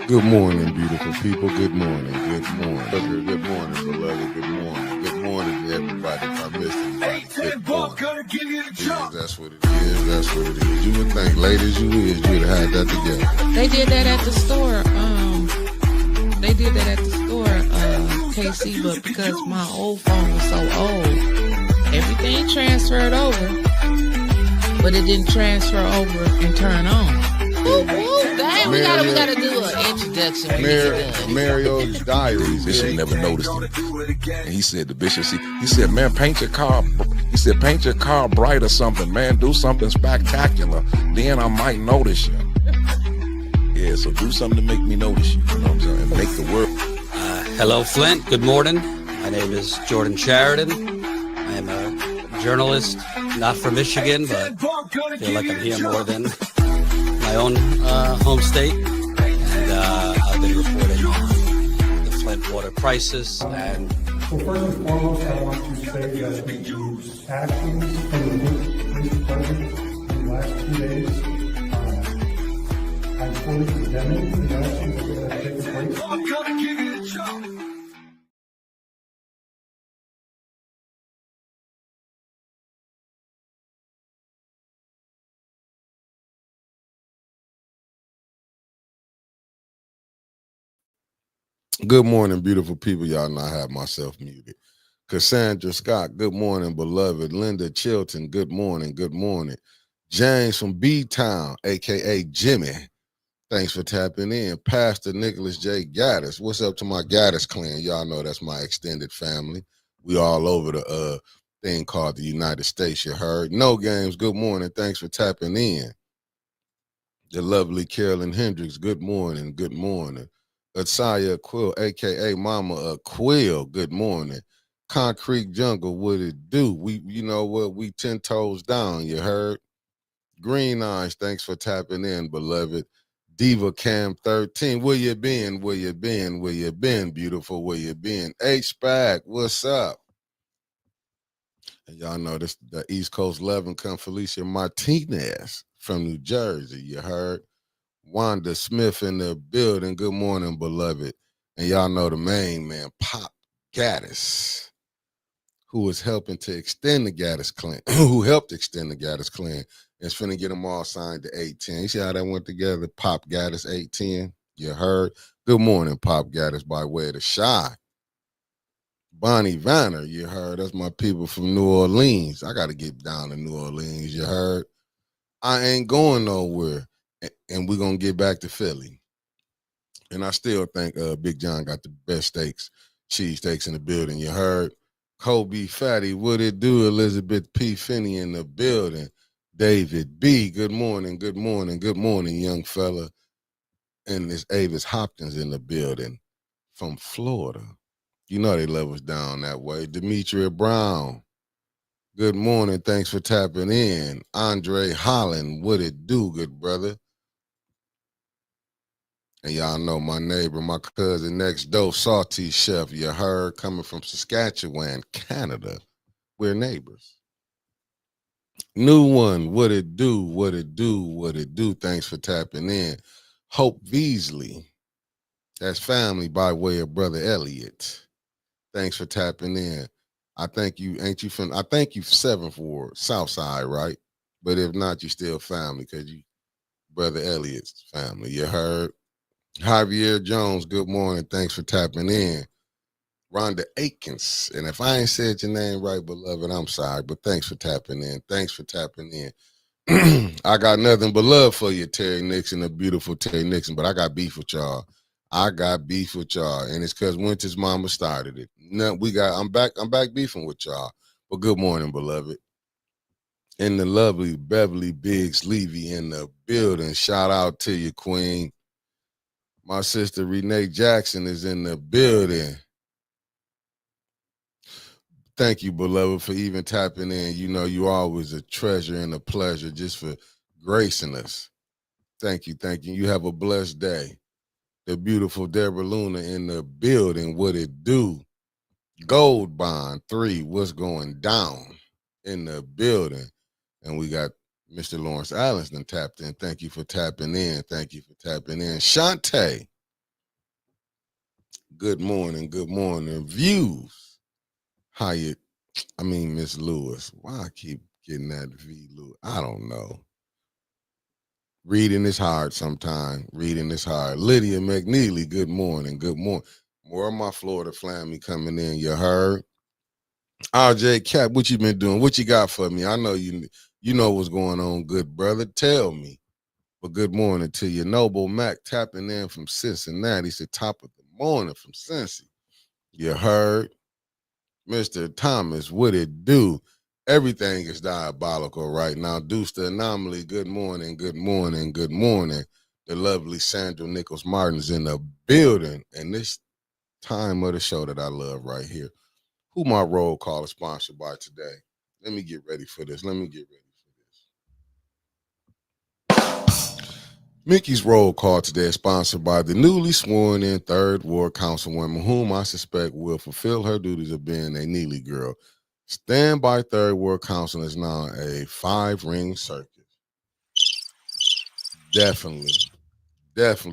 Good morning, beautiful people. Good morning. Good morning. Good morning, beloved. Good morning. Good morning to everybody. If I missed anybody, good morning. Yeah, that's what it is. That's what it is. You would think, late as you is, you'd have had that together. They did that at the store. KC, but because my old phone was so old, everything transferred over, but it didn't transfer over and turn on. Dang, we gotta do an introduction. Mario's Diaries. Bishop never noticed him, and he said, "The bishop, he said, man, paint your car." He said, "Paint your car bright or something, man. Do something spectacular. Then I might notice you." Yeah, so do something to make me notice you. You know what I'm saying? And make the world. Hello, Flint. Good morning. My name is Jordan Sheridan. I am a journalist, not from Michigan, but I feel like I'm here more than my own home state. And I've been reporting on the Flint water crisis. And well, first and foremost, I want to say that the actions from the police department in the last 2 days, I'm fully condemning the actions that have taken place. I'm gonna give you the job. Good morning, beautiful people. Y'all know I have myself muted. Cassandra Scott, good morning, beloved. Linda Chilton, good morning, good morning. James from B-Town, a.k.a. Jimmy, thanks for tapping in. Pastor Nicholas J. Gaddis, what's up to my Gaddis clan? Y'all know that's my extended family. We all over the thing called the United States, you heard. No Games, good morning, thanks for tapping in. The lovely Carolyn Hendricks, good morning, good morning. Atsaya Quill, a.k.a. Mama Quill, good morning. Concrete Jungle, what it do? We, you know what, we 10 toes down, you heard? Green Eyes, thanks for tapping in, beloved. Diva Cam 13, where you been, where you been, where you been, beautiful, where you been? H-Spag, what's up? And y'all know this, the East Coast loving come Felicia Martinez from New Jersey, you heard? Wanda Smith in the building. Good morning, beloved. And y'all know the main man, Pop Gaddis, who is helping to extend the Gaddis clan, who helped extend the Gaddis clan. It's finna get them all signed to 810. You see how that went together? Pop Gaddis 810. You heard? Good morning, Pop Gaddis, by way of the Shy. Bonnie Vanner, you heard? That's my people from New Orleans. I got to get down to New Orleans, you heard? I ain't going nowhere. And we're going to get back to Philly. And I still think Big John got the best steaks, cheese steaks in the building. You heard? Kobe Fatty, what it do? Elizabeth P. Finney in the building. David B., good morning, good morning, good morning, young fella. And this Avis Hopkins in the building from Florida. You know they love us down that way. Demetria Brown, good morning, thanks for tapping in. Andre Holland, what it do, good brother? And y'all know my neighbor, my cousin next door, Salty Chef, you heard, coming from Saskatchewan, Canada. We're neighbors. New one, what it do, what it do, what it do. Thanks for tapping in. Hope Beasley, that's family by way of Brother Elliott. Thanks for tapping in. I think you, ain't you from, I think you 7th Ward, South Side, right? But if not, you still family because you Brother Elliott's family, you heard? Javier Jones, good morning. Thanks for tapping in. Rhonda Aikens. And if I ain't said your name right, beloved, I'm sorry, but thanks for tapping in. Thanks for tapping in. I got nothing but love for you, Terry Nixon, the beautiful Terry Nixon, but I got beef with y'all. I got beef with y'all, and it's because Winter's mama started it. No, I'm back beefing with y'all. But good morning, beloved. And the lovely Beverly Biggs Levy in the building. Shout out to you, Queen. My sister Renee Jackson is in the building. Thank you, beloved, for even tapping in. You know, you always a treasure and a pleasure just for gracing us. Thank you, thank you. You have a blessed day. The beautiful Deborah Luna in the building. What it do? Gold Bond 3, what's going down in the building? And we got Mr. Lawrence Allen tapped in. Thank you for tapping in. Thank you for tapping in. Shantae, Good morning. Good morning. Views. How you? I mean, Miss Lewis. Why I keep getting that V Lewis? I don't know. Reading is hard sometimes. Reading is hard. Lydia McNeely. Good morning. Good morning. More of my Florida family coming in. You heard? RJ Cap, what you been doing? What you got for me? I know you know what's going on, good brother. Tell me. But good morning to you. Noble Mac tapping in from Cincinnati. Said top of the morning from Cincy. You heard? Mr. Thomas, what it do? Everything is diabolical right now. Deuce the Anomaly, good morning, good morning, good morning. The lovely Sandra Nichols Martin's in the building. And this time of the show that I love right here. Who my roll call is sponsored by today? Let me get ready for this. Mickey's roll call today is sponsored by the newly sworn in 3rd Ward Councilwoman, whom I suspect will fulfill her duties of being a Neely girl. Standby 3rd Ward Council is now a 5-ring circuit. Definitely,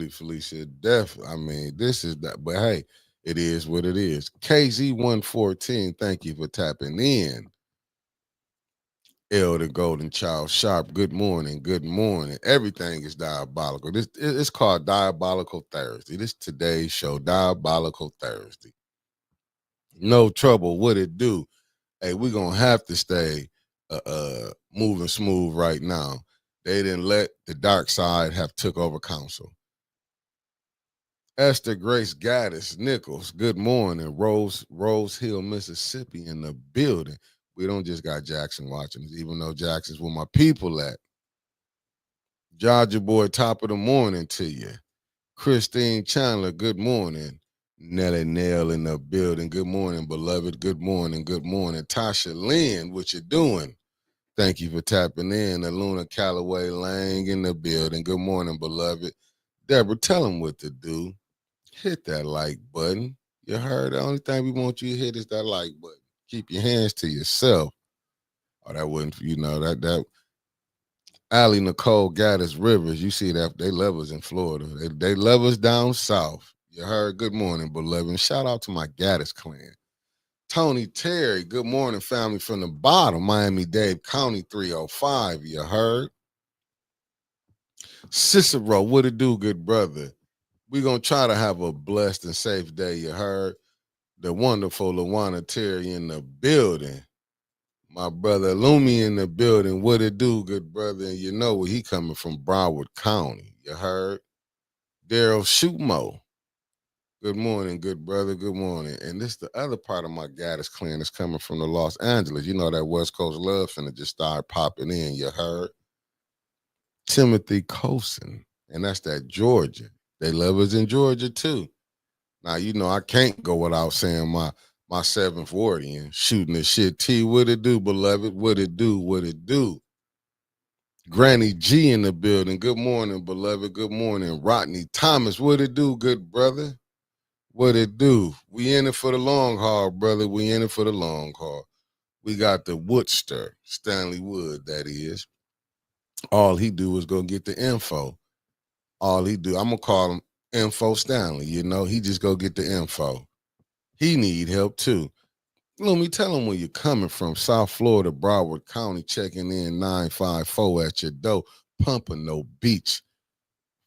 Felicia. Definitely. I mean, this is that, but hey, it is what it is. KZ114, thank you for tapping in. Elder Golden Child Sharp, good morning, good morning. Everything is diabolical. It's called Diabolical Thursday. This today's show, Diabolical Thursday. No trouble, what it do? Hey, we're gonna have to stay moving smooth right now. They didn't let the dark side have took over council. Esther Grace Gaddis Nichols, good morning. Rose Hill, Mississippi in the building. We don't just got Jackson watching us, even though Jackson's where my people at. Georgia boy, top of the morning to you. Christine Chandler, good morning. Nelly Nell in the building, good morning, beloved. Good morning, good morning. Tasha Lynn, what you doing? Thank you for tapping in. Aluna Calloway Lang in the building. Good morning, beloved. Deborah, tell them what to do. Hit that like button. You heard? The only thing we want you to hit is that like button. Keep your hands to yourself. Oh, that wasn't, that Allie Nicole Gaddis Rivers. You see that they love us in Florida. They love us down south. You heard? Good morning, beloved. And shout out to my Gaddis clan. Tony Terry, good morning, family from the bottom. Miami-Dade County 305. You heard? Cicero, what it do, good brother? We're going to try to have a blessed and safe day. You heard? The wonderful Lawana Terry in the building. My brother Lumi in the building. What it do, good brother? And you know where he coming from, Broward County. You heard? Daryl Shootmo. Good morning, good brother. Good morning. And this the other part of my Gaddis clan is coming from the Los Angeles. You know that West Coast love finna just start popping in. You heard? Timothy Colson. And that's that Georgia. They love us in Georgia too. Now, you know, I can't go without saying my 7th Wardian shooting the shit. T, what it do, beloved? What it do? What it do? Granny G in the building. Good morning, beloved. Good morning. Rodney Thomas, what it do, good brother? What it do? We in it for the long haul, brother. We in it for the long haul. We got the Woodster, Stanley Wood, that is. All he do is go get the info. All he do, I'm going to call him Info Stanley, you know. He just go get the info. He need help too. Let me tell him where you're coming from. South Florida, Broward County, checking in 954 at your door. Pompano Beach,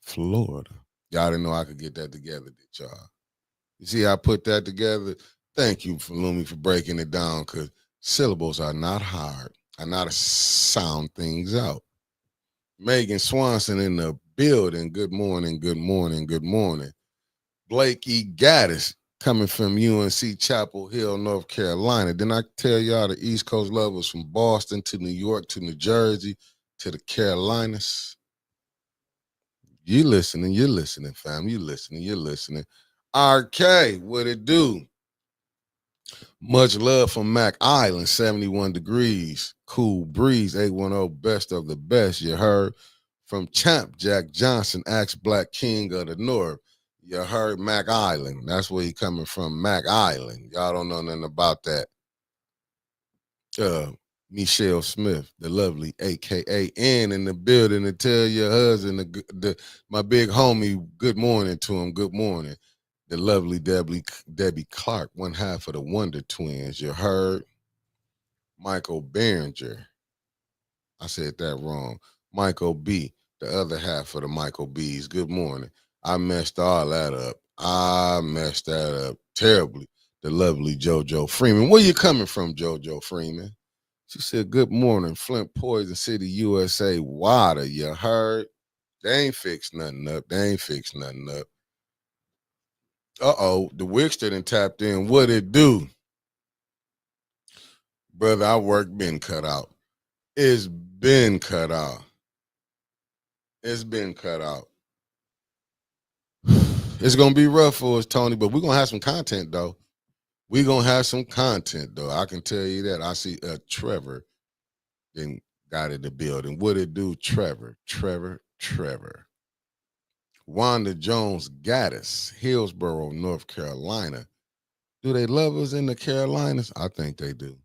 Florida. Y'all didn't know I could get that together, did y'all? You see how I put that together? Thank you, Lumi, for breaking it down, because syllables are not hard. I know how to sound things out. Megan Swanson in the building. Good morning, good morning, good morning. Blake E. Gaddis coming from UNC Chapel Hill, North Carolina. Didn't I tell y'all the East Coast lovers from Boston to New York to New Jersey to the Carolinas? You're listening, fam. You're listening. RK, what it do? Much love from Mac Island, 71 degrees. Cool breeze, 810, best of the best, you heard? From Champ Jack Johnson, Axe Black King of the North. You heard? Mac Island. That's where he coming from, Mac Island. Y'all don't know nothing about that. Michelle Smith, the lovely, a.k.a. Ann in the building, to tell your husband, my big homie, good morning to him. Good morning. The lovely Debbie Clark, one half of the Wonder Twins. You heard? Michael Behringer. I said that wrong. Michael B, the other half of the Michael B's. Good morning. I messed all that up. I messed that up terribly. The lovely JoJo Freeman. Where you coming from, JoJo Freeman? She said, good morning, Flint, Poison City, USA. Water, you heard? They ain't fixed nothing up. They ain't fixed nothing up. Uh-oh, the Wixter done tapped in. What it do? Brother, our work been cut out. It's been cut out. It's been cut out. It's going to be rough for us, Tony, but we're going to have some content, though. We're going to have some content, though. I can tell you that. I see Trevor then got in the building. What it do, Trevor? Wanda Jones Gaddis, Hillsborough, North Carolina. Do they love us in the Carolinas? I think they do.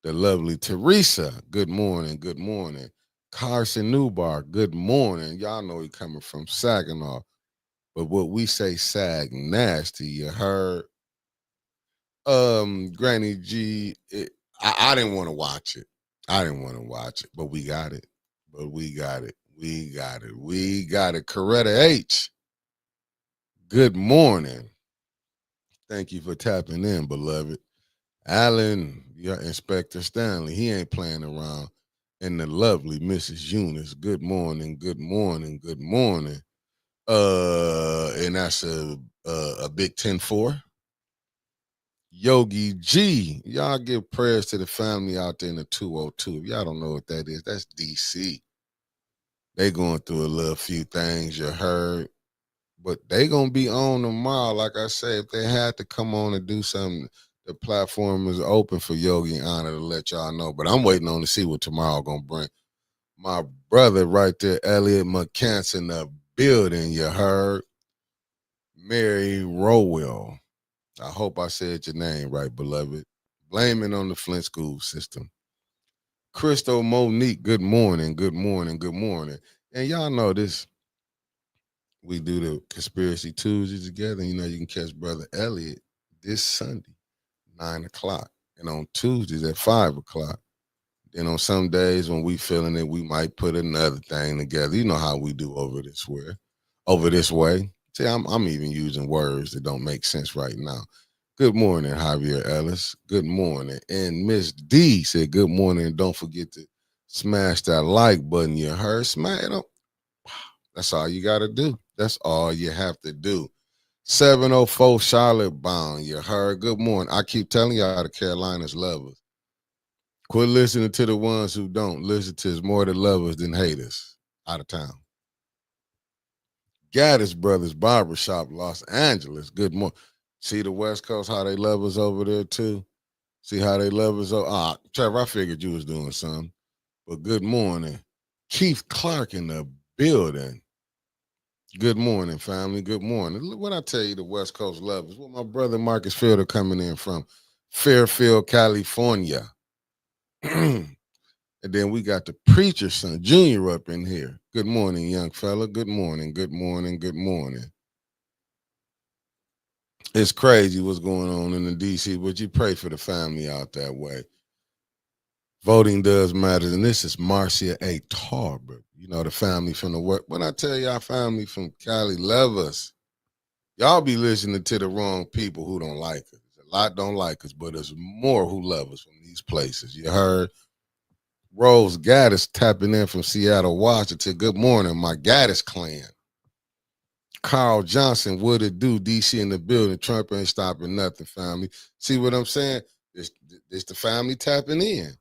The lovely Teresa, good morning, good morning. Carson Newbar, good morning. Y'all know he coming from Saginaw. But what we say Sag nasty, you heard? Granny G, I didn't want to watch it. But we got it. We got it. Coretta H, good morning. Thank you for tapping in, beloved. Alan, your Inspector Stanley, he ain't playing around. And the lovely Mrs. Eunice, good morning. And that's a Big 10-4. Yogi G, y'all give prayers to the family out there in the 202. If y'all don't know what that is, that's DC. They going through a little few things, you heard. But they going to be on tomorrow. Like I said, if they had to come on and do something, the platform is open for Yogi and Honor to let y'all know. But I'm waiting on to see what tomorrow going to bring. My brother right there, Elliot McCants in the building, you heard. Mary Rowell. I hope I said your name right, beloved. Blaming on the Flint school system. Crystal Monique, good morning. And y'all know this. We do the Conspiracy Tuesdays together. You know, you can catch Brother Elliot this Sunday, 9 o'clock. And on Tuesdays at 5 o'clock. Then on some days when we feeling it, we might put another thing together. You know how we do over this way. See, I'm even using words that don't make sense right now. Good morning, Javier Ellis. Good morning. And Miss D said good morning. And don't forget to smash that like button. You heard? Smash it up. That's all you got to do. That's all you have to do. 704 Charlotte Bound. You heard? Good morning. I keep telling y'all the Carolinas love us. Quit listening to the ones who don't. Listen to us more than lovers than haters. Out of town. Gaddis Brothers Barbershop, Los Angeles. Good morning. See the West Coast, how they love us over there too? See how they love us? Trevor, I figured you was doing something. But good morning. Keith Clark in the building. Good morning, family. Good morning. Look what I tell you, the West Coast love us. Where my brother Marcus Fielder coming in from Fairfield, California. And then we got the preacher's son, Junior, up in here. Good morning, young fella. Good morning. It's crazy what's going on in the D.C., but you pray for the family out that way. Voting does matter, and this is Marcia A. Tarbert. You know, the family from the work. When I tell y'all family from Cali love us, y'all be listening to the wrong people who don't like us. A lot don't like us, but there's more who love us from these places. You heard? Rose Gaddis tapping in from Seattle, Washington. Good morning, my Gaddis clan. Carl Johnson, what it do? DC in the building. Trump ain't stopping nothing, family. See what I'm saying? It's the family tapping in.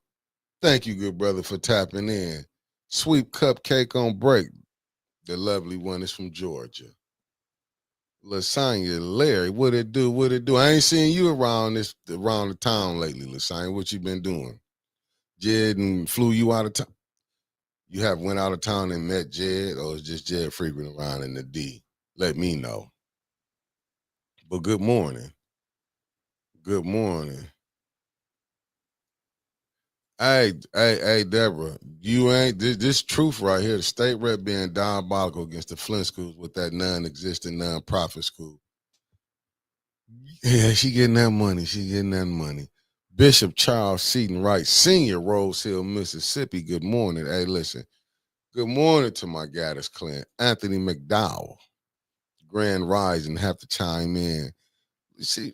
Thank you, good brother, for tapping in. Sweet Cupcake on break. The lovely one is from Georgia. Lasagna Larry, what it do? I ain't seen you around the town lately, Lasagna. What you been doing? Jed and flew you out of town? You have went out of town and met Jed, or is just Jed frequent around in the D? Let me know. But good morning. Hey, Deborah, you ain't this truth right here. The state rep being diabolical against the Flint schools with that non-existent non-profit school. Yeah, she getting that money. She getting that money. Bishop Charles Seaton Wright, Senior, Rose Hill, Mississippi. Good morning. Hey, listen. Good morning to my Gaddis Clint, Anthony McDowell. Grand Rising, have to chime in. You see,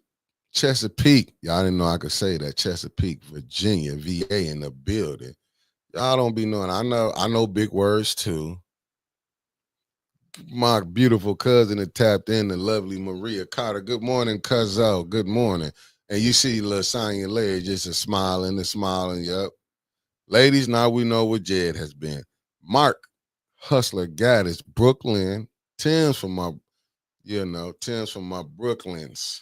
Chesapeake. Y'all didn't know I could say that. Chesapeake, Virginia, VA in the building. Y'all don't be knowing. I know big words too. My beautiful cousin that tapped in, the lovely Maria Carter. Good morning, Cuzzo. Good morning. And you see Lasagna Larry just a smiling. Yep. Ladies, now we know what Jed has been. Mark Hustler Gaddis, Brooklyn. Tim's from my, Tim's from my Brooklyns.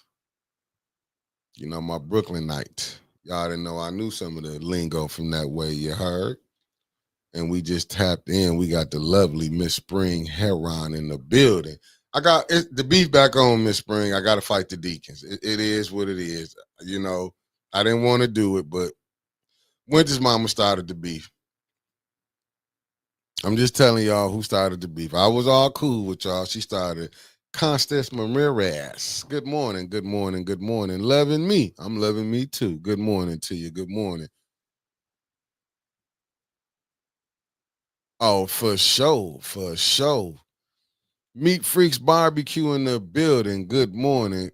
My Brooklynite. Y'all didn't know I knew some of the lingo from that way, you heard? And we just tapped in. We got the lovely Miss Spring Heron in the building. I got the beef back on, Miss Spring. I got to fight the Deacons. It is what it is. I didn't want to do it, but Winter's mama started the beef. I'm just telling y'all who started the beef. I was all cool with y'all. She started. Constance Ramirez. Good morning, good morning, good morning. Loving me. I'm loving me too. Good morning to you. Good morning. Oh, for sure. For sure. Meat Freaks Barbecue in the building. Good morning.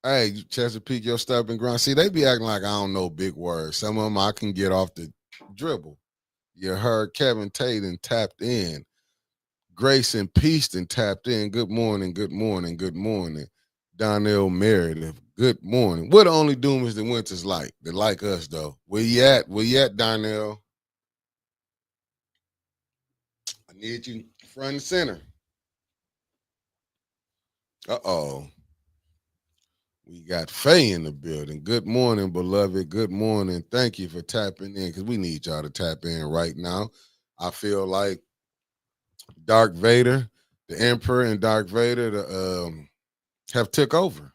Hey, Chesapeake, your stubborn ground. See, they be acting like I don't know big words. Some of them I can get off the dribble. You heard Kevin Tatum tapped in. Grace and Peaston tapped in. Good morning, good morning, good morning. Donnell Meredith, good morning. We're the only doomers that Winters like. They like us, though. Where you at? Where you at, Donnell? I need you front and center. Uh-oh. We got Faye in the building. Good morning, beloved. Good morning. Thank you for tapping in because we need y'all to tap in right now. I feel like Dark Vader, the Emperor and Dark Vader have took over.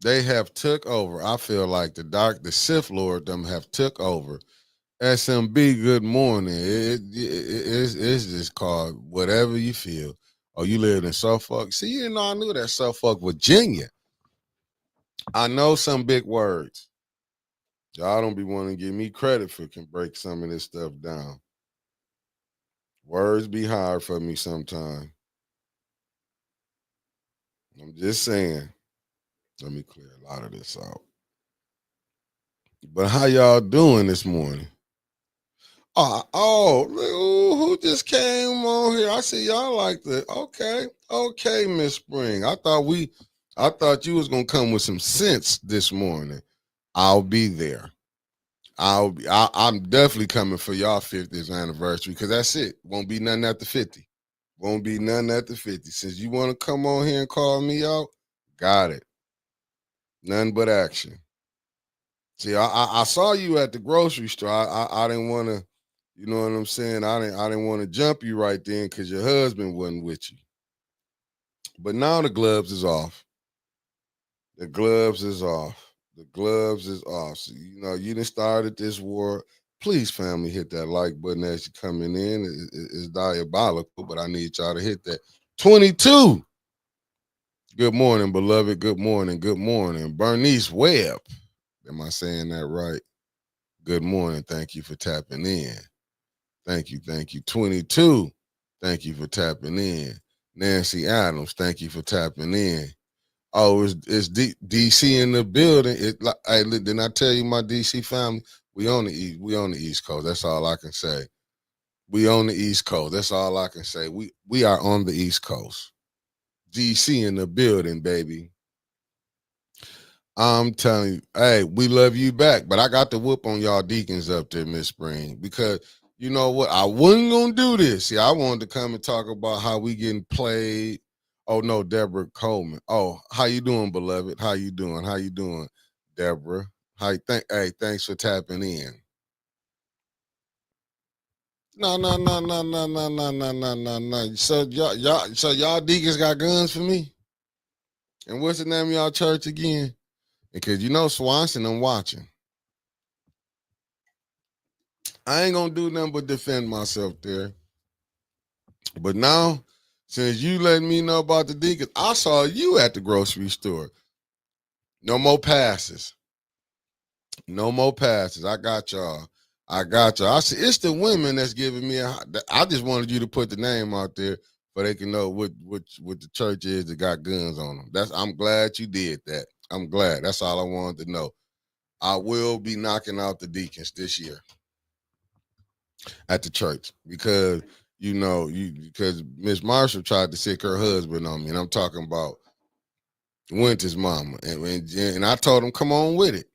They have took over. I feel like the Sith Lord them have took over. SMB, good morning. It's just called whatever you feel. Oh, you lived in Suffolk? See, you didn't know I knew that Suffolk, Virginia. I know some big words. Y'all don't be wanting to give me credit for can break some of this stuff down. Words be hard for me sometimes. I'm just saying. Let me clear a lot of this out. But how y'all doing this morning? Who just came on here? I see y'all like the okay, Miss Spring. I thought you was gonna come with some sense this morning. I'll be there. I'm definitely coming for y'all 50th anniversary because that's it. Won't be nothing after 50. Won't be nothing after 50. Since you want to come on here and call me out, got it. Nothing but action. See, I saw you at the grocery store. I didn't want to, you know what I'm saying? I didn't want to jump you right then because your husband wasn't with you. But now the gloves is off. The gloves is off. The gloves is off. So, you done started this war. Please, family, hit that like button as you're coming in. It's diabolical, but I need y'all to hit that. 22. Good morning, beloved. Good morning. Good morning. Bernice Webb. Am I saying that right? Good morning. Thank you for tapping in. Thank you. Thank you. 22. Thank you for tapping in. Nancy Adams. Thank you for tapping in. Oh, it's DC in the building. Hey, didn't I tell you my DC family? We on the East Coast. That's all I can say. We on the East Coast. That's all I can say. We are on the East Coast. DC in the building, baby. I'm telling you, hey, we love you back. But I got the whoop on y'all deacons up there, Miss Spring, because you know what? I wasn't gonna do this. See, I wanted to come and talk about how we getting played. Oh no, Deborah Coleman. Oh, how you doing, beloved? How you doing? How you doing, Deborah? Hey, thanks for tapping in. No. So y'all deacons got guns for me. And what's the name of y'all church again? Because Swanson, I'm watching. I ain't gonna do nothing but defend myself there. But now, since you letting me know about the Deacons, I saw you at the grocery store. No more passes. No more passes. I got y'all. I got y'all. I see it's the women that's giving me I just wanted you to put the name out there so they can know what the church is that got guns on them. I'm glad you did that. I'm glad. That's all I wanted to know. I will be knocking out the Deacons this year at the church because because Miss Marshall tried to sick her husband on me, and I'm talking about Winter's mama, and I told him come on with it.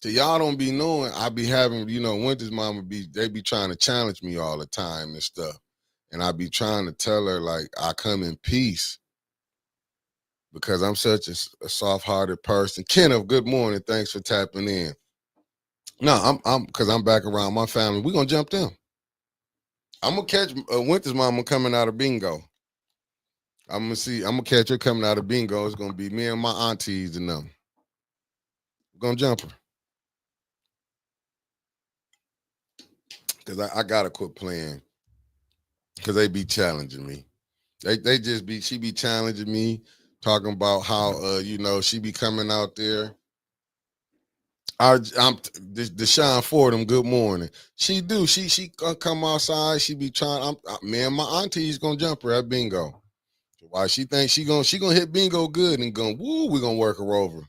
So y'all don't be knowing I be having, Winter's mama they be trying to challenge me all the time and stuff. And I be trying to tell her like I come in peace because I'm such a soft-hearted person. Kenneth, good morning. Thanks for tapping in. No, I'm because I'm back around my family. We're gonna jump them. I'm gonna catch Winter's mama coming out of bingo. I'm gonna catch her coming out of bingo. It's gonna be me and my aunties and them. We're gonna jump her. Because I gotta quit playing. Because they be challenging me. She be challenging me, talking about how she be coming out there. I'm Deshaun Fordham, good morning. She do. She come outside, she be trying. Me and my auntie's gonna jump her at bingo. Why she thinks she gonna hit bingo good and we're gonna work her over.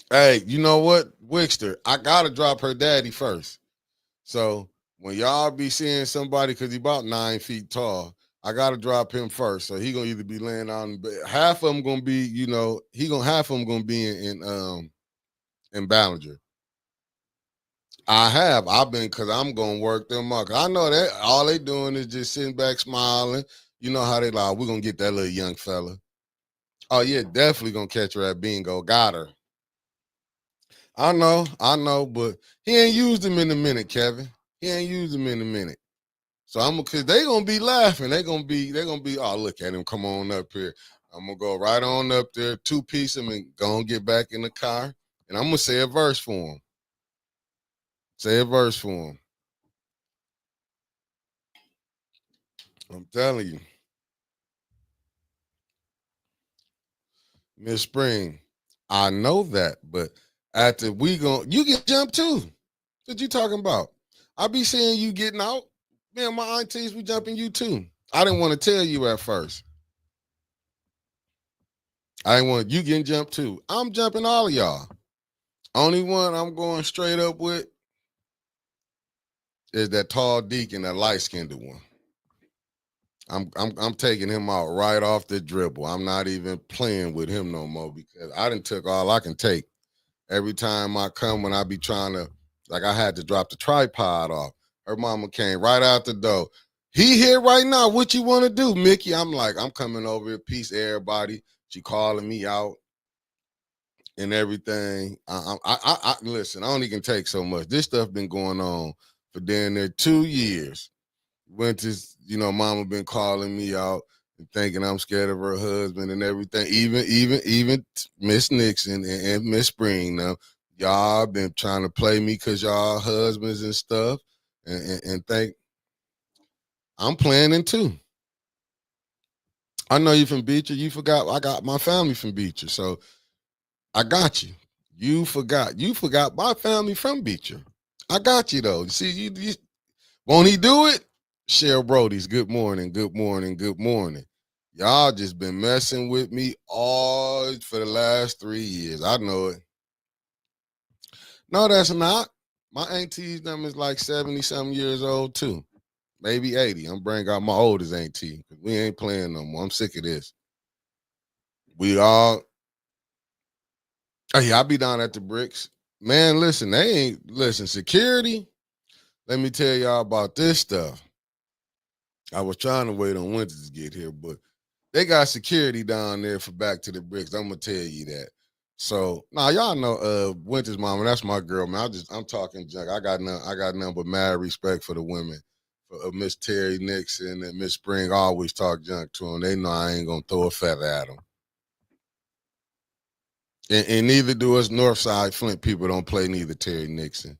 Hey, you know what? Wickster, I gotta drop her daddy first. So when y'all be seeing somebody, because he about 9 feet tall, I gotta drop him first. So he gonna either be laying on, half of them gonna be, half of them gonna be in Ballinger. I've been, because I'm gonna work them up. I know that all they doing is just sitting back smiling. You know how they like, we're gonna get that little young fella. Oh yeah, definitely gonna catch her at bingo. Got her. I know, but he ain't used him in a minute, Kevin. He ain't used him in a minute. So cause they gonna be laughing. They gonna be, oh, look at him, come on up here. I'm gonna go right on up there, two-piece him and go and get back in the car. And I'm gonna say a verse for him. Say a verse for him. I'm telling you. Miss Spring, I know that, but after you get jumped too. What you talking about? I be seeing you getting out. Man, my aunties be jumping you too. I didn't want to tell you at first. I didn't want you getting jumped too. I'm jumping all of y'all. Only one I'm going straight up with is that tall deacon, that light-skinned one. I'm taking him out right off the dribble. I'm not even playing with him no more because I done took all I can take. Every time I come, when I be trying to, like I had to drop the tripod off. Her mama came right out the door. He here right now. What you want to do, Mickey? I'm like, I'm coming over here. Peace, everybody. She calling me out and everything. I listen. I only can take so much. This stuff been going on for damn near 2 years. Winters, mama been calling me out and thinking I'm scared of her husband and everything. Even Miss Nixon and Miss Spring. Now, y'all been trying to play me because y'all husbands and stuff, and think I'm planning too. I know you from Beecher. You forgot I got my family from Beecher, so I got you. You forgot my family from Beecher. I got you though. See, you won't he do it? Cheryl Brody's good morning, good morning, good morning. Y'all just been messing with me all for the last 3 years. I know it. No, that's not. My auntie's number is like 70-something years old too. Maybe 80. I'm bringing out my oldest auntie. We ain't playing no more. I'm sick of this. We all, oh yeah, I be down at the bricks. Man, listen, security. Let me tell y'all about this stuff. I was trying to wait on Winters to get here, but they got security down there for Back to the Bricks. I'm gonna tell you that. So now y'all know Winter's mama, that's my girl, man. I'm talking junk. I got none but mad respect for the women. For Miss Terry Nixon and Miss Spring, I always talk junk to them. They know I ain't gonna throw a feather at them. And neither do us Northside Flint people don't play neither Terry Nixon.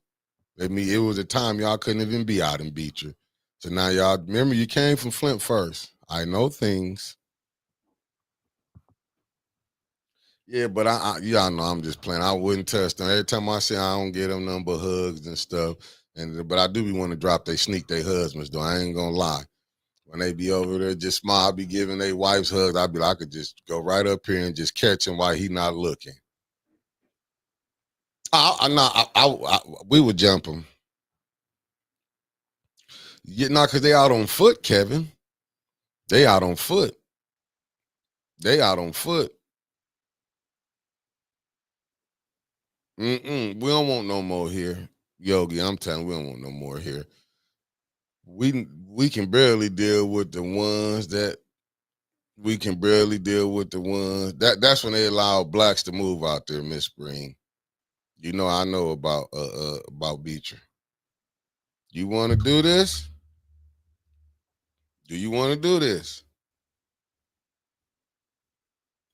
I mean, it was a time y'all couldn't even be out in Beecher. So now y'all remember you came from Flint first. I know things. Yeah, but y'all know I'm just playing. I wouldn't touch them. Every time I say I don't get them nothing but hugs and stuff. But I do be want to drop they sneak their husbands though. I ain't gonna lie. When they be over there just smile, I'll be giving their wives hugs. I'll be like, I could just go right up here and just catch him while he not looking. We would jump them. Yeah, not because they out on foot, Kevin. They out on foot. They out on foot. We don't want no more here. Yogi, I'm telling you, we don't want no more here. We can barely deal with the ones that that's when they allow blacks to move out there, Miss Spring. You know I know about Beecher. You want to do this? Do you want to do this?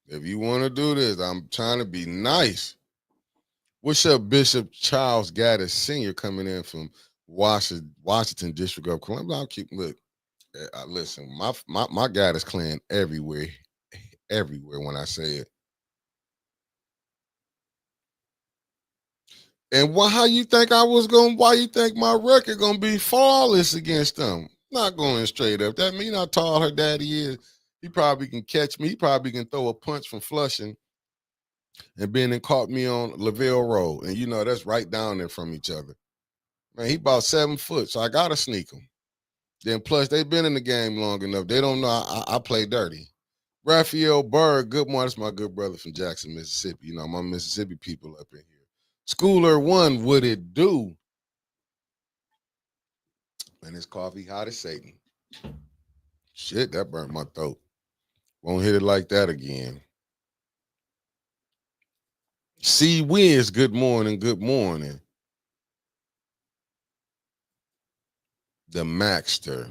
If you want to do this, I'm trying to be nice. What's up, Bishop Charles Gaddis Sr. coming in from Washington District of Columbia? I'll keep look. Listen, my Gaddis clan everywhere when I say it. And how you think why you think my record gonna be flawless against them? Not going straight up. That mean how tall her daddy is. He probably can catch me. He probably can throw a punch from Flushing and been and caught me on Lavelle Road. And you know, that's right down there from each other. Man, he about 7 foot, so I gotta sneak him. Then plus they've been in the game long enough. They don't know I play dirty. Raphael Berg, good morning. That's my good brother from Jackson, Mississippi. You know, my Mississippi people up in here. Schooler 1, what it do? And it's coffee hot as Satan. Shit, that burnt my throat. Won't hit it like that again. C Wiz, good morning, good morning. The Maxter.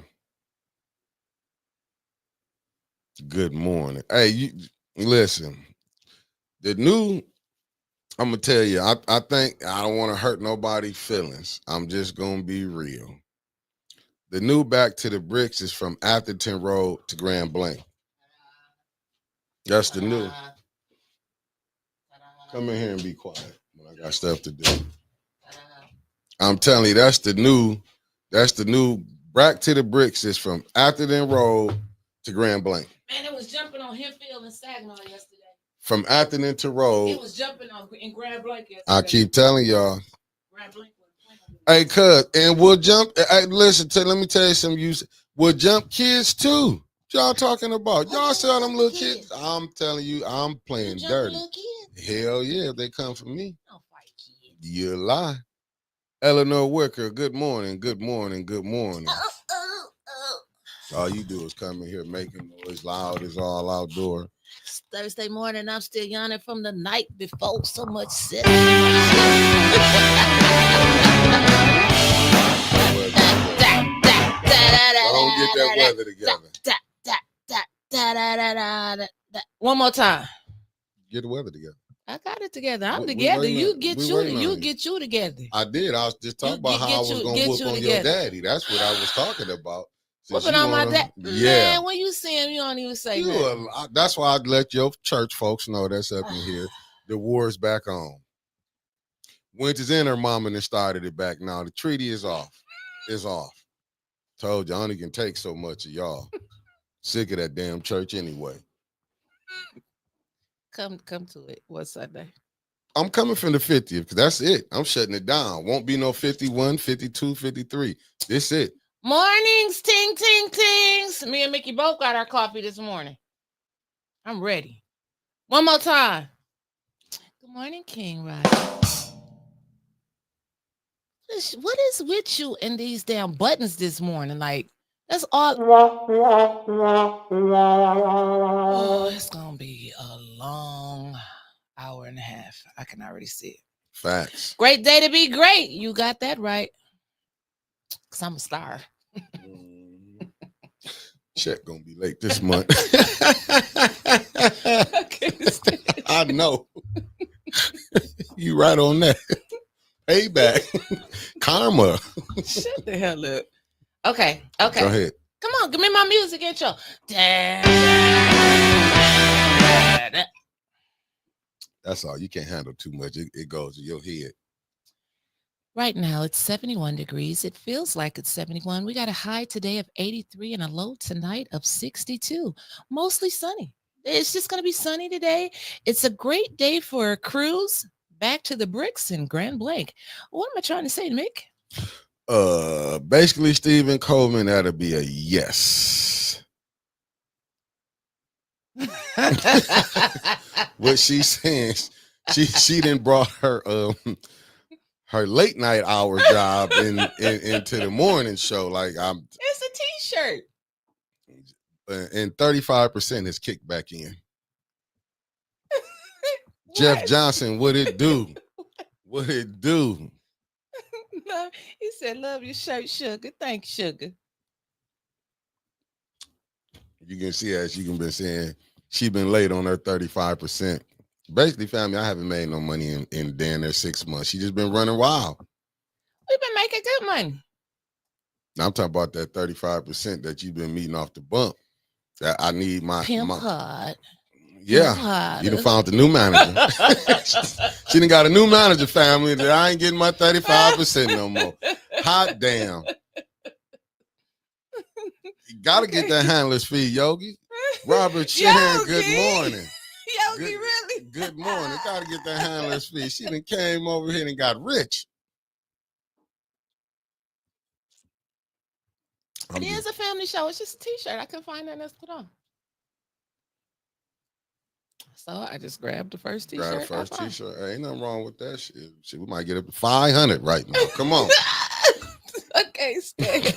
Good morning. Hey, you listen. The new, I'm gonna tell you, I think I don't want to hurt nobody's feelings. I'm just gonna be real. The new Back to the Bricks is from Atherton Road to Grand Blanc. That's the new. Come in here and be quiet when I got stuff to do. I'm telling you, that's the new Back to the Bricks is from Atherton Road to Grand Blanc. Man, it was jumping on Hempfield and Saginaw yesterday. From Atherton to Road. It was jumping on in Grand Blanc yesterday. I keep telling y'all. Grand Blanc. Hey, cuz, and we'll jump. Hey, listen, let me tell you something. We'll jump kids too. What y'all talking about? Y'all see all them little kids? I'm telling you, I'm playing dirty. Hell yeah, if they come for me. Don't fight kids. You lie. Eleanor Wicker, good morning, good morning, good morning. All you do is come in here making noise loud as all outdoor. It's Thursday morning. I'm still yawning from the night before. So much sit. Don't get that weather together. One more time. Get the weather together. I got it together. I'm together. You get you together. I did. I was just talking about how I was going to whoop on your daddy. That's what I was talking about. Whooping on my dad. Yeah. Man, when you see him, you don't even say that. That's why I'd let your church folks know that's up in here. The war's back on. Winter's in her mama and started it back now. The treaty is off. It's off. Told you, I only can take so much of y'all. Sick of that damn church anyway. Come to it. What's Sunday? I'm coming from the 50th because that's it. I'm shutting it down. Won't be no 51, 52, 53. This it. Mornings, ting, ting, tings. Me and Mickey both got our coffee this morning. I'm ready. One more time. Good morning, King Rod. What is with you and these damn buttons this morning? Like, that's all. Oh, it's going to be a long hour and a half. I can already see it. Facts. Great day to be great. You got that right. Because I'm a star. Check gonna be late this month. I know. You right on that. Payback. Karma. Shut the hell up. Okay. Go ahead. Come on, give me my music intro. That's all. You can't handle too much. It goes to your head. Right now, it's 71 degrees. It feels like it's 71. We got a high today of 83 and a low tonight of 62. Mostly sunny. It's just going to be sunny today. It's a great day for a cruise back to the bricks in Grand Blanc. What am I trying to say, Mick? Basically, Stephen Coleman, that'll be a yes. What she's saying, she didn't brought her late night hour job into the morning show. Like It's a t-shirt. And 35% is kicked back in. Jeff Johnson, what it do? What it do? No, he said, love your shirt, sugar. Thanks, sugar. You can see, as you can been saying, she been late on her 35%. Basically, family, I haven't made no money in damn near 6 months. She just been running wild. We've been making good money. Now, I'm talking about that 35% that you've been meeting off the bump. That I need my Pimp hard. Yeah, you done found the new manager. She done got a new manager, family. That I ain't getting my 35% no more. Hot damn. You gotta get that handler's fee, Yogi. Robert Chan, good morning. Yogi, really? Good morning. Gotta get that handler's fee. She done came over here and got rich. It is a family show. It's just a t-shirt. I couldn't find nothing else to put on. So I just grabbed the first t-shirt. Grab the first t-shirt. Ain't nothing wrong with that shit. We might get up to 500 right now. Come on. Okay, stay.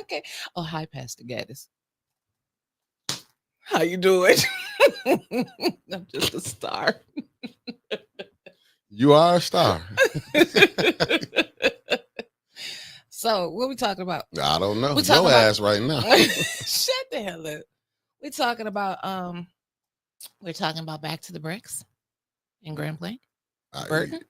Okay. Oh, hi, Pastor Gaddis. How you doing? I'm just a star. You are a star. So what we talking about? I don't know. Your ass right now. Shut the hell up. We're talking about back to the bricks in Grand Blanc. Burton.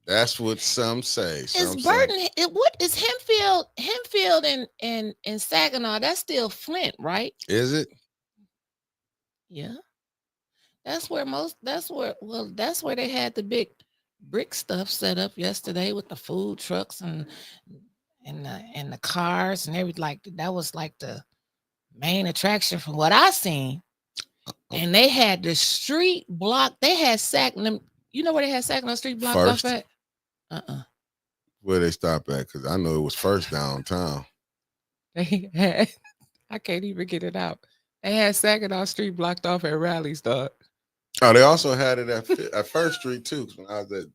That's what some say. Is Burton? What is Hempfield? Hempfield and Saginaw. That's still Flint, right? Is it? Yeah. That's where they had the big brick stuff set up yesterday with the food trucks and the cars and everything. Like that was like the main attraction from what I seen. And they had the street block. They had Saginaw. You know where they had Saginaw Street blocked off at? Where they stop at? Because I know it was first downtown. They had. I can't even get it out. They had Saginaw Street blocked off at Rally's, dog. Oh, they also had it at First Street too. When I was at,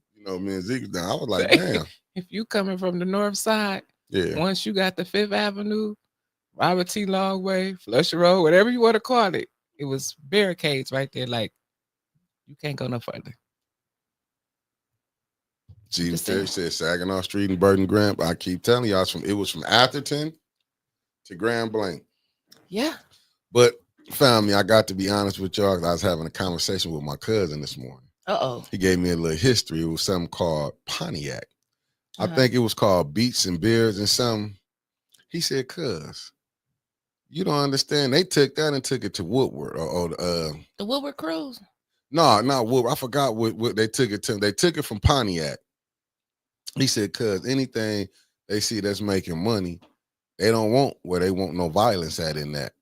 me and Zeke down, I was like, damn. If you coming from the north side, yeah. Once you got the 5th Avenue, Robert T. Longway, Flusher Road, whatever you want to call it, it was barricades right there. Like you can't go no further. Steve Terry said Saginaw Street and Burton Grant. I keep telling y'all, it was from Atherton to Grand Blanc. Yeah. But family, I got to be honest with y'all. I was having a conversation with my cousin this morning. He gave me a little history. It was something called Pontiac. I think it was called Beats and Beers and something. He said, cuz, you don't understand. They took that and took it to Woodward. The Woodward Cruise? No, not Woodward. I forgot what they took it to. They took it from Pontiac. He said, cuz anything they see that's making money, they don't want where they want no violence at in that.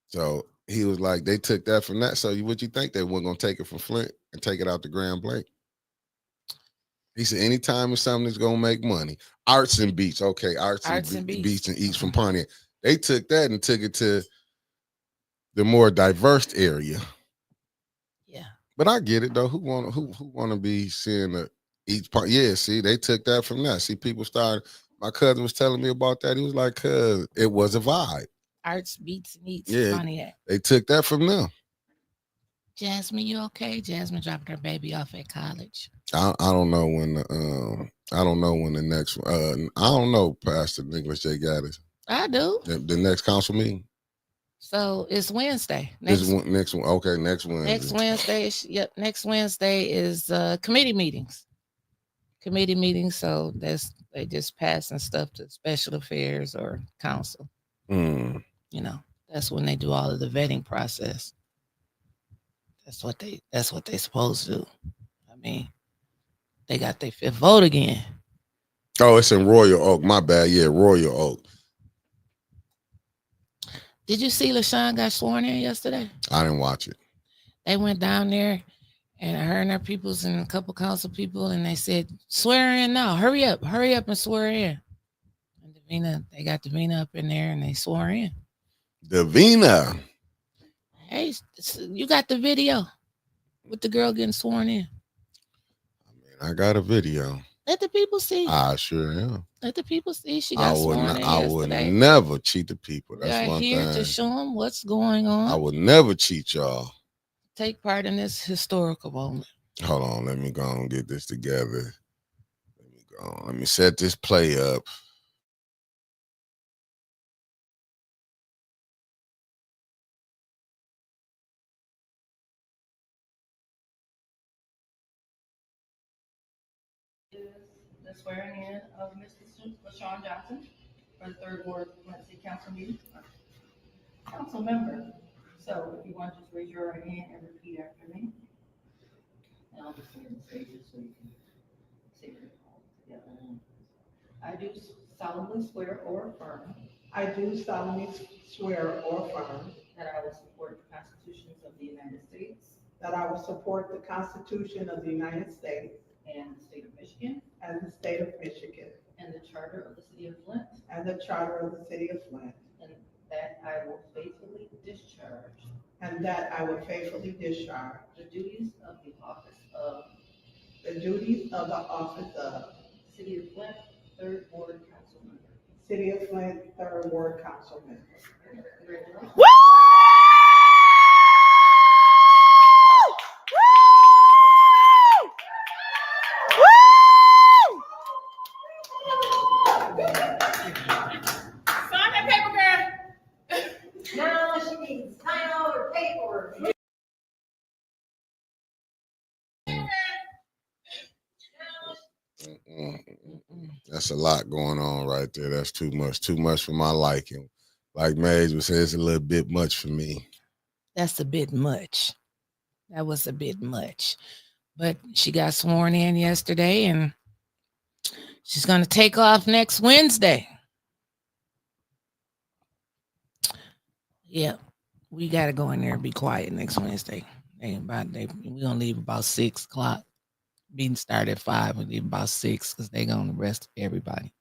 So he was like, they took that from that. So what you think they weren't gonna take it from Flint and take it out to Grand Blanc? He said, anytime it's something that's gonna make money, arts and beats. Okay, arts and beats and eats from Pontiac. They took that and took it to the more diverse area. Yeah. But I get it though. Who want to be seeing each part? Yeah, see, they took that from that. See, people started. My cousin was telling me about that. He was like, cuz it was a vibe. Arts, beats, and eats. Yeah, Pontiac. They took that from them. Jasmine, you okay? Jasmine dropped her baby off at college. I don't know when the next I don't know, Pastor Nicholas J. Gaddis. I do. The next council meeting. So it's Wednesday. Next Wednesday. Next Wednesday. Yep. Next Wednesday is committee meetings. So they They just passing stuff to special affairs or council. Mm. You know, that's when they do all of the vetting process. That's what they supposed to do. I mean, they got their fifth vote again. Oh, it's in Royal Oak. My bad. Yeah, Royal Oak. Did you see LaShawn got sworn in yesterday? I didn't watch it. They went down there, and her and her peoples and a couple council people, and they said, "Swear in now, hurry up and swear in." And Davina, they got Davina up in there, and they swore in. Davina. Hey, you got the video with the girl getting sworn in. I got a video. Let the people see. I sure am. Let the people see she got sworn in yesterday. I would never cheat the people. That's one thing. We're here to show them what's going on. I would never cheat y'all. Take part in this historical moment. Hold on, let me go and get this together. Let me set this play up. The swearing in of Mr. LaShawn Johnson for the Third Ward City Council meeting. Council member. So if you want to just raise your right hand and repeat after me. And I'll just say the stages so you can say it all together. I do solemnly swear or affirm. I do solemnly swear or affirm that I will support the constitutions of the United States. That I will support the Constitution of the United States. And the state of Michigan. And the state of Michigan. And the charter of the city of Flint. And the charter of the city of Flint. And that I will faithfully discharge. And that I will faithfully discharge. The duties of the office of. The duties of the office of. City of Flint, 3rd Ward Council Member. City of Flint, 3rd Ward Council Member. Woo! Sign that paper, girl. Now she needs to sign all her paperwork. That's a lot going on right there. That's too much for my liking. Like Maze would say, it's a little bit much for me. That's a bit much. That was a bit much. But she got sworn in yesterday, and she's going to take off next Wednesday. Yeah, we got to go in there and be quiet next Wednesday. We're going to leave about 6 o'clock. Meeting start at 5. We leave about 6 because they're going to arrest everybody.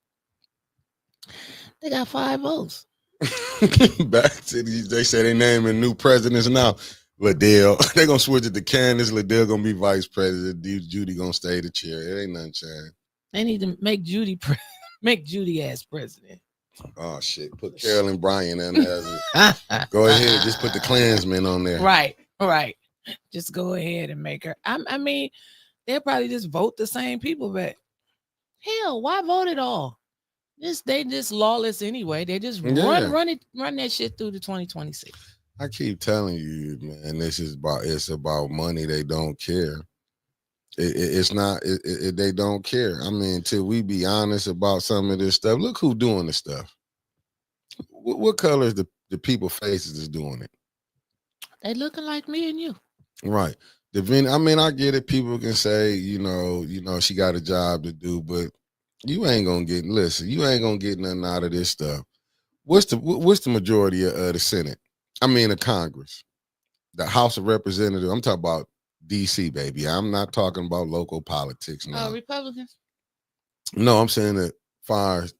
They got 5 votes. Back to they say they naming new presidents now. Liddell, they're going to switch it to Candace. Liddell going to be vice president. Judy going to stay the chair. It ain't nothing changed. They need to make Judy as president. Oh, shit. Put Carolyn Bryant in there. Go ahead. Just put the Klansmen on there. Right. Just go ahead and make her. I mean, they'll probably just vote the same people back. Hell, why vote at all? They just lawless anyway. They just run that shit through the 2026. I keep telling you, man, it's about money. They don't care. It's not. They don't care. I mean, till we be honest about some of this stuff. Look who's doing the stuff. What color is the people faces is doing it? They looking like me and you. Right. I mean, I get it. People can say, you know, she got a job to do, but you ain't gonna get nothing out of this stuff. What's the majority of the Senate? I mean, the Congress, the House of Representatives. I'm talking about DC, baby. I'm not talking about local politics now. Oh, Republicans? No, I'm saying that far as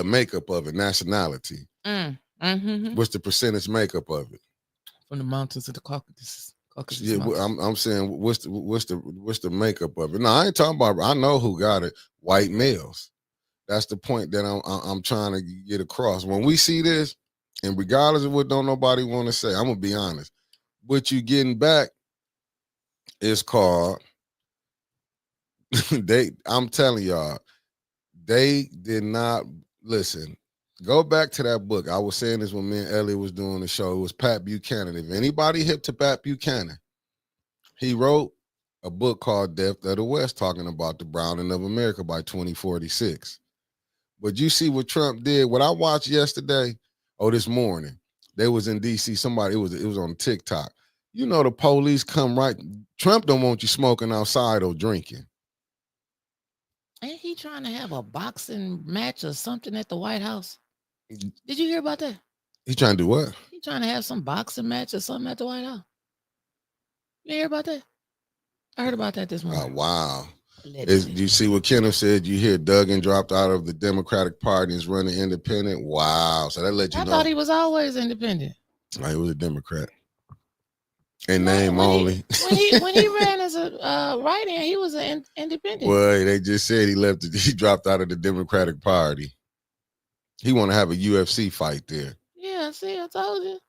makeup of it, nationality. Mm-hmm. What's the percentage makeup of it? From the mountains of the Caucasus. Yeah, I'm saying what's the makeup of it? No, I ain't talking about. I know who got it. White males. That's the point that I'm trying to get across. When we see this, and regardless of what don't nobody want to say, I'm gonna be honest. What you getting back is called. I'm telling y'all, they did not listen. Go back to that book. I was saying this when me and Elliot was doing the show. It was Pat Buchanan. If anybody hip to Pat Buchanan, he wrote a book called Death of the West, talking about the browning of America by 2046. But you see what Trump did. What I watched yesterday, this morning, they was in DC. Somebody, it was on TikTok. You know, the police come right. Trump don't want you smoking outside or drinking. Ain't he trying to have a boxing match or something at the White House? Did you hear about that? He trying to do what? He trying to have some boxing match or something at the White House. You hear about that? I heard about that this morning. Oh, wow. Allegedly. You see what Kenneth said? You hear Duggan dropped out of the Democratic Party and is running independent. Wow. So that let you know. I thought he was always independent. No, he was a Democrat. In name only. When he ran as a write-in, he was an independent. Boy, they just said he dropped out of the Democratic Party. He want to have a UFC fight there. Yeah, see, I told you.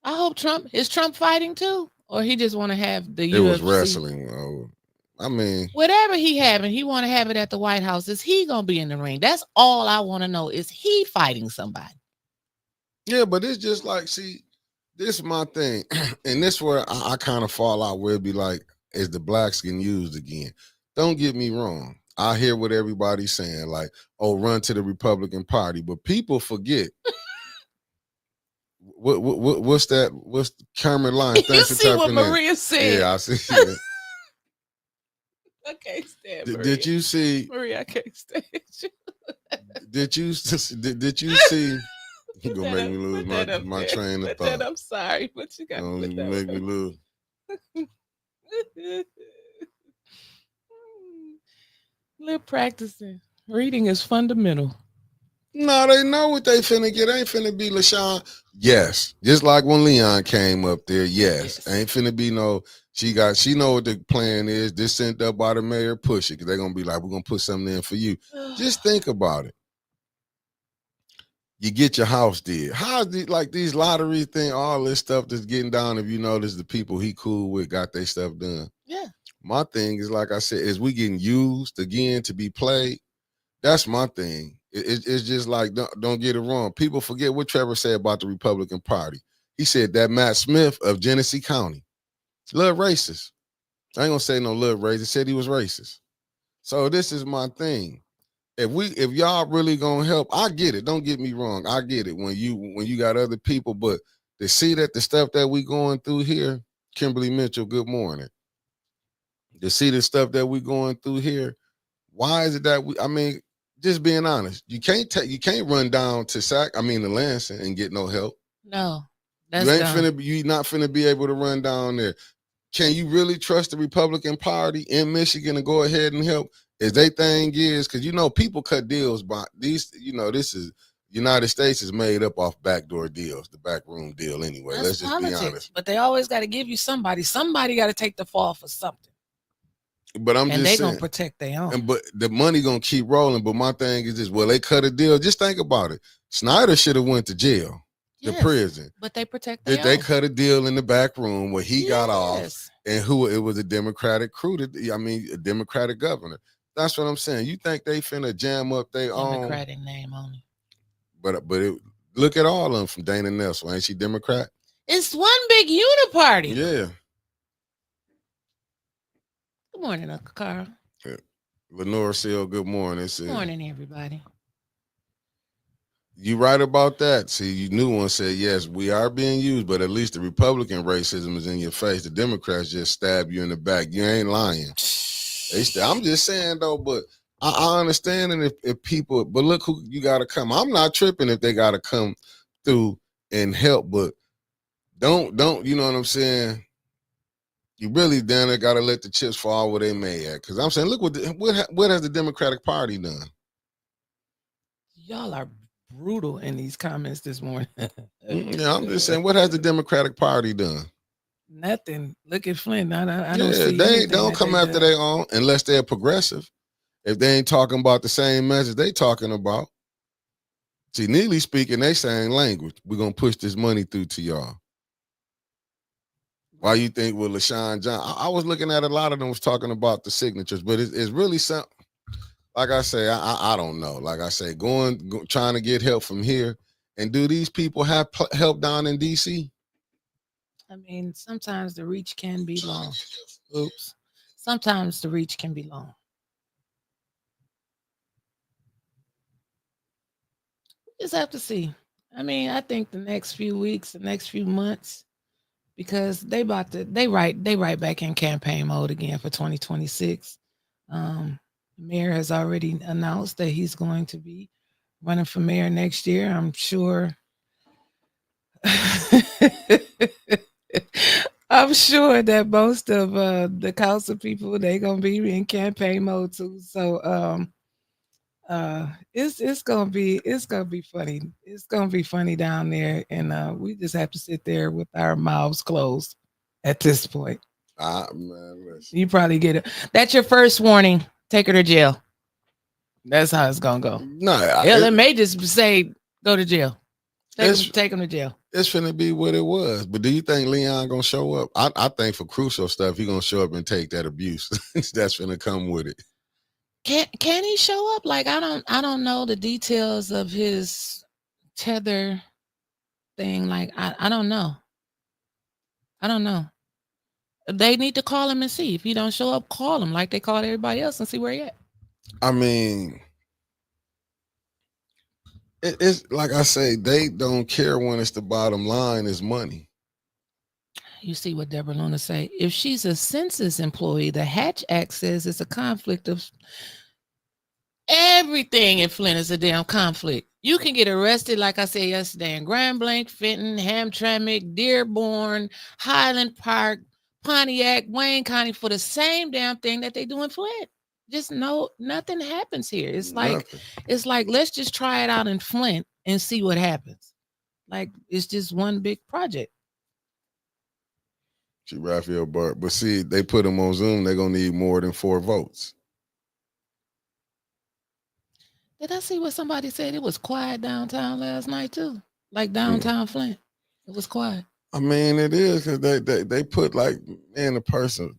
I hope is Trump fighting too? Or he just want to have the UFC? It was wrestling. I mean, whatever he having, he want to have it at the White House. Is he gonna be in the ring? That's all I want to know. Is he fighting somebody? Yeah, but it's just like, see, this is my thing, and this where I kind of fall out where it be like, is the blacks getting used again? Don't get me wrong. I hear what everybody's saying, like, run to the Republican Party, but people forget. What's that? What's Cameron Line? You see what Maria said? Yeah, I see that. I can't stand Maria. Did you see? Maria, I can't stand you. Did you see? You're gonna make me lose my train of thought. I'm sorry, but you got to put that make me lose. Live practicing. Reading is fundamental. No, they know what they finna get. Ain't finna be LaShawn. Yes. Just like when Leon came up there. Yes. Ain't finna be no, she know what the plan is. This sent up by the mayor, push it. Because they're gonna be like, we're gonna put something in for you. Just think about it. You get your house did. How's these lottery thing, all this stuff that's getting down, if you notice the people he cool with got their stuff done. Yeah. My thing is, like I said, is we getting used again to be played. That's my thing. It's just like, don't get it wrong. People forget what Trevor said about the Republican Party. He said that Matt Smith of Genesee County, little racist. I ain't gonna say no little racist. He said he was racist. So this is my thing. If y'all really gonna help, I get it. Don't get me wrong. I get it when you got other people, but to see that the stuff that we going through here, Kimberly Mitchell, good morning. To see the stuff that we going through here, why is it that just being honest, you can't run down to Lansing and get no help. No, that's you're not finna be able to run down there. Can you really trust the Republican Party in Michigan to go ahead and help? Is they thing is, because people cut deals by these, this is United States is made up off backdoor deals, the backroom deal anyway. That's Let's just politics, be honest. But they always got to give you somebody. Somebody got to take the fall for something. But I'm just saying, gonna protect their own. But the money gonna keep rolling. But my thing is this: they cut a deal. Just think about it. Snyder should have went to jail, to prison. But they protect their own. They cut a deal in the back room where he got off, and it was a Democratic crew. A Democratic governor. That's what I'm saying. You think they finna jam up their own Democratic name only? But look at all of them from Dana Nessel. Ain't she Democrat? It's one big uniparty. Yeah. Good morning, Uncle Carl. Lenore Seal, good morning. Good morning, everybody. You right about that. See, you knew one said, yes, we are being used, but at least the Republican racism is in your face. The Democrats just stab you in the back. You ain't lying. I'm just saying, though, but I understand and if people, but look who you got to come. I'm not tripping if they got to come through and help, but don't, you know what I'm saying? You really then got to let the chips fall where they may at. Because I'm saying, look, what has the Democratic Party done? Y'all are brutal in these comments this morning. Yeah, I'm just saying, what has the Democratic Party done? Nothing. Look at Flint. I don't see they don't come after their own unless they're progressive. If they ain't talking about the same message they talking about. See, neatly speaking, they saying language. We're going to push this money through to y'all. Why you think with LaShawn John? I was looking at a lot of them was talking about the signatures, but it's really something. Like I say, I don't know. Like I say, trying to get help from here, and do these people have help down in D.C.? I mean, sometimes the reach can be long. Oops. Sometimes the reach can be long. Just have to see. I mean, I think the next few weeks, the next few months, because they right back in campaign mode again for 2026. The mayor has already announced that he's going to be running for mayor next year. I'm sure. I'm sure that most of the council people they gonna be in campaign mode too. So it's gonna be funny. It's gonna be funny down there, and we just have to sit there with our mouths closed at this point. Man, listen. You probably get it. That's your first warning. Take her to jail. That's how it's gonna go. No, Hell, it may just say go to jail. Take him to jail. It's finna be what it was. But do you think Leon gonna show up? I think for crucial stuff, he gonna show up and take that abuse that's finna come with it. Can he show up? Like I don't know the details of his tether thing. Like I don't know. I don't know. They need to call him and see. If he don't show up, call him like they called everybody else and see where he at. I mean, it's like I say, they don't care when it's the bottom line is money. You see what Deborah Luna say? If she's a census employee, the Hatch Act says it's a conflict of everything in Flint is a damn conflict. You can get arrested, like I said yesterday, in Grand Blanc, Fenton, Hamtramck, Dearborn, Highland Park, Pontiac, Wayne County for the same damn thing that they do in Flint. Just nothing happens here. It's like let's just try it out in Flint and see what happens. Like it's just one big project. See Raphael Bart, but see, they put him on Zoom. They're gonna need more than 4 votes. Did I see what somebody said? It was quiet downtown last night too, like downtown Flint. It was quiet. I mean, it is because they put like a person.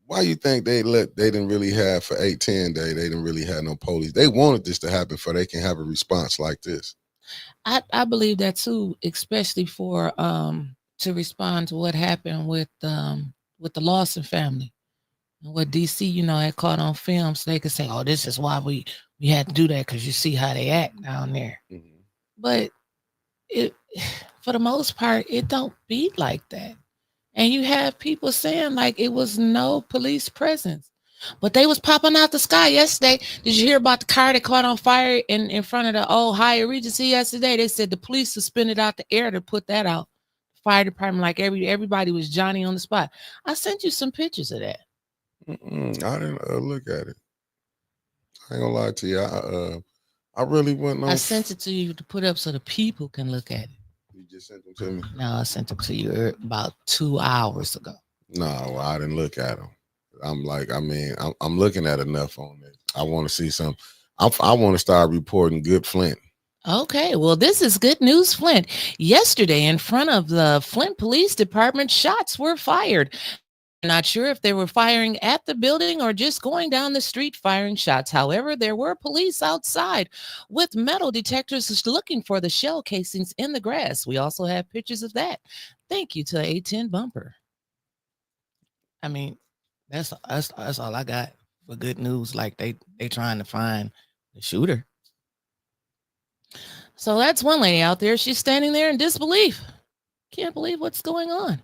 Why you think they didn't really have for 8-10 day? They didn't really have no police. They wanted this to happen for they can have a response like this. I believe that too, especially for to respond to what happened with the Lawson family and what DC had caught on film, so they could say, "Oh, this is why we had to do that because you see how they act down there." Mm-hmm. But it, for the most part, it don't beat like that. And you have people saying like it was no police presence, but they was popping out the sky yesterday. Did you hear about the car that caught on fire in front of the old Hyatt Regency yesterday? They said the police suspended out the air to put that out. Fire department, like everybody was Johnny on the spot. I sent you some pictures of that. I didn't look at it. I ain't gonna lie to you. I really wouldn't. I sent it to you to put up so the people can look at it. You just sent them to me? No, I sent them to you about 2 hours ago. No, I didn't look at them. I'm looking at enough on it. I want to see some. I want to start reporting good Flint. Okay, well, this is good news, Flint. Yesterday, in front of the Flint Police Department, shots were fired. Not sure if they were firing at the building or just going down the street firing shots. However, there were police outside with metal detectors looking for the shell casings in the grass. We also have pictures of that. Thank you to A10 Bumper. I mean, that's all I got for good news. Like they trying to find the shooter. So that's one lady out there. She's standing there in disbelief. Can't believe what's going on.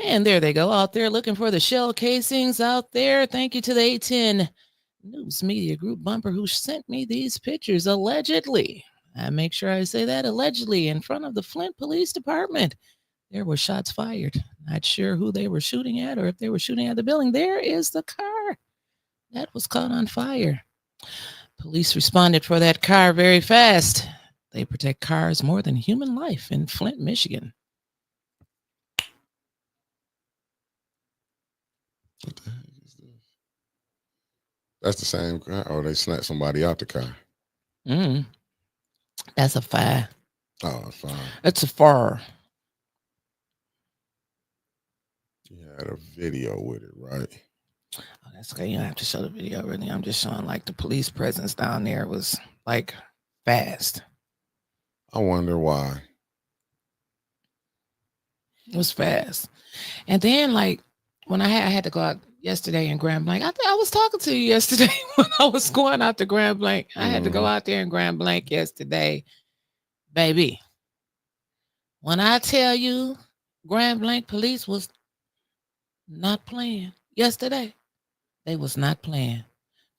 And there they go out there looking for the shell casings out there. Thank you to the A10 News Media Group Bumper who sent me these pictures allegedly. I make sure I say that allegedly in front of the Flint Police Department. There were shots fired. Not sure who they were shooting at or if they were shooting at the building. There is the car that was caught on fire. Police responded for that car very fast. They protect cars more than human life in Flint, Michigan. What the heck is this? That's the same car. Oh, they snatched somebody out the car. That's a fire. Oh, fine. That's a fire. You had a video with it, right? Oh, that's okay. You don't have to show the video, really. I'm just showing like the police presence down there was like fast. I wonder why. It was fast. And then like when I had to go out yesterday in Grand Blanc, I was talking to you yesterday when I was going out to Grand Blanc. I had to go out there in Grand Blanc yesterday. Baby, when I tell you Grand Blanc police was not playing yesterday, they was not playing.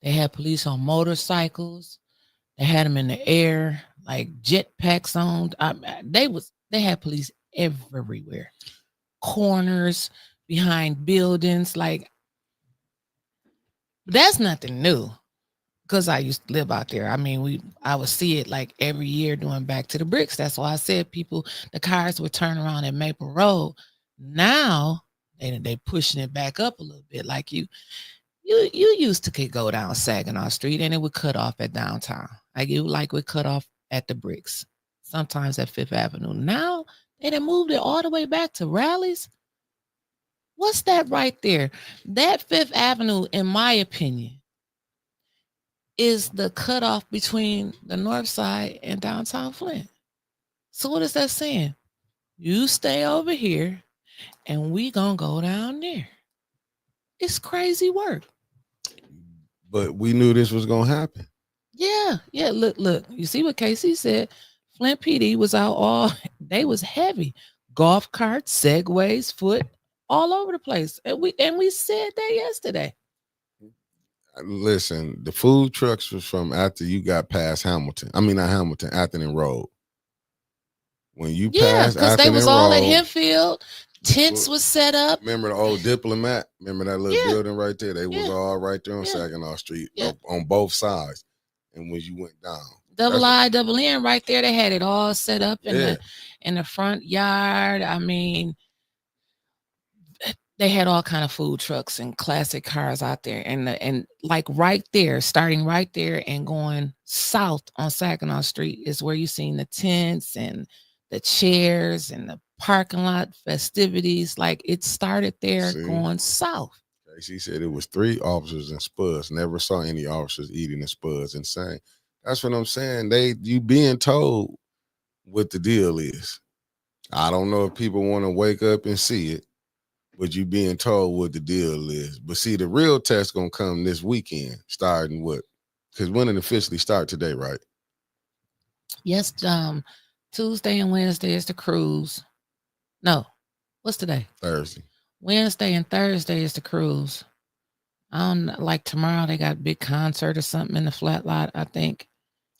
They had police on motorcycles. They had them in the air, like jetpacks on. They had police everywhere, corners, behind buildings. Like, that's nothing new because I used to live out there. I mean, I would see it like every year doing Back to the Bricks. That's why I said the cars would turn around at Maple Road. Now they pushing it back up a little bit. Like you used to could go down Saginaw Street and it would cut off at downtown. Like would cut off at the Bricks, sometimes at Fifth Avenue. Now they done moved it all the way back to Rallies. What's that right there? That Fifth Avenue, in my opinion, is the cutoff between the north side and downtown Flint. So what is that saying? You stay over here and we gonna go down there. It's crazy work. But we knew this was gonna happen. Yeah. Look. You see what Casey said? Flint PD was out they was heavy. Golf carts, segways, foot, all over the place. And we said that yesterday. Listen, the food trucks was from after you got past Hamilton. I mean, not Hamilton, Atherton Road. When you passed because they was all at Hempfield. Tents was set up. Remember the old Diplomat? Remember that little building right there? They was all right there on Saginaw Street on both sides. And when you went down, Double N right there, they had it all set up in the front yard. I mean, they had all kind of food trucks and classic cars out there, and like right there, starting right there and going south on Saginaw Street is where you seen the tents and the chairs and the parking lot festivities. Like it started there going south. She said it was 3 officers in Spuds. Never saw any officers eating in Spuds. Insane. That's what I'm saying. You being told what the deal is. I don't know if people want to wake up and see it, but you being told what the deal is. But see, the real test gonna come this weekend, starting what? Because when it officially start today, right? Yes, Tuesday and Wednesday is the cruise. No, what's today? Thursday. Wednesday and Thursday is the cruise. Like tomorrow they got a big concert or something in the flat lot, I think.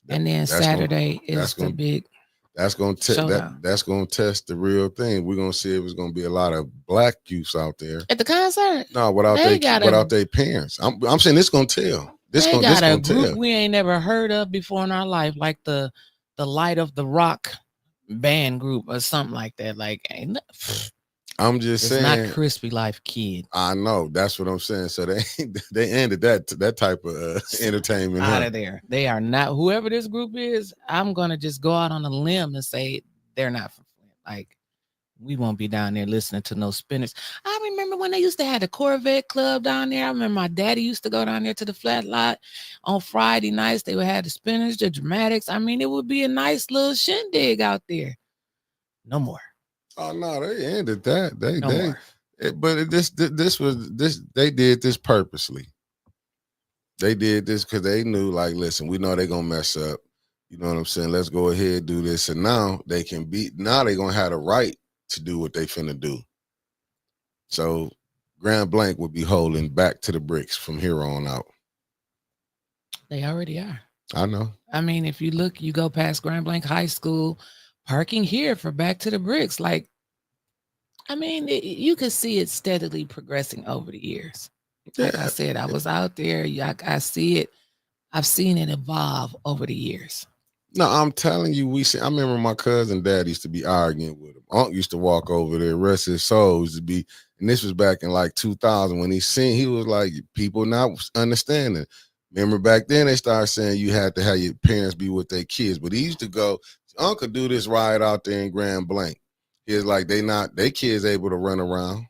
And then Saturday is the big. That's gonna that's gonna test the real thing. We're gonna see if it's gonna be a lot of black youths out there at the concert. No, without their parents. I'm saying this gonna tell. This gonna tell. We ain't never heard of before in our life, like the Light of the Rock band group or something like that. Like, I'm just saying, it's not Crispy Life Kid. I know, that's what I'm saying. So they ended that type of entertainment out of there. They are not. Whoever this group is, I'm gonna just go out on a limb and say they're not from Flint. Like, we won't be down there listening to no Spinners. I remember when they used to have the Corvette Club down there. I remember my daddy used to go down there to the flat lot on Friday nights. They would have the Spinners, the Dramatics. I mean, it would be a nice little shindig out there. No more. Oh no, they ended that. They did this purposely. They did this because they knew, like, listen, we know they're gonna mess up. You know what I'm saying? Let's go ahead and do this. And now they're gonna have the right to do what they finna do. So Grand Blanc would be holding Back to the Bricks from here on out. They already are. I know. I mean, if you look, you go past Grand Blanc High School, parking here for Back to the Bricks. Like, I mean, you could see it steadily progressing over the years. Like I said, I was out there. I see it. I've seen it evolve over the years. No, I'm telling you, I remember my cousin dad used to be arguing with him. Unc used to walk over there, rest his soul used to be, and this was back in like 2000 when he was like, people not understanding. Remember back then they started saying you had to have your parents be with their kids, but he used to go, Uncle do this riot out there in Grand Blanc. He was like, their kids able to run around.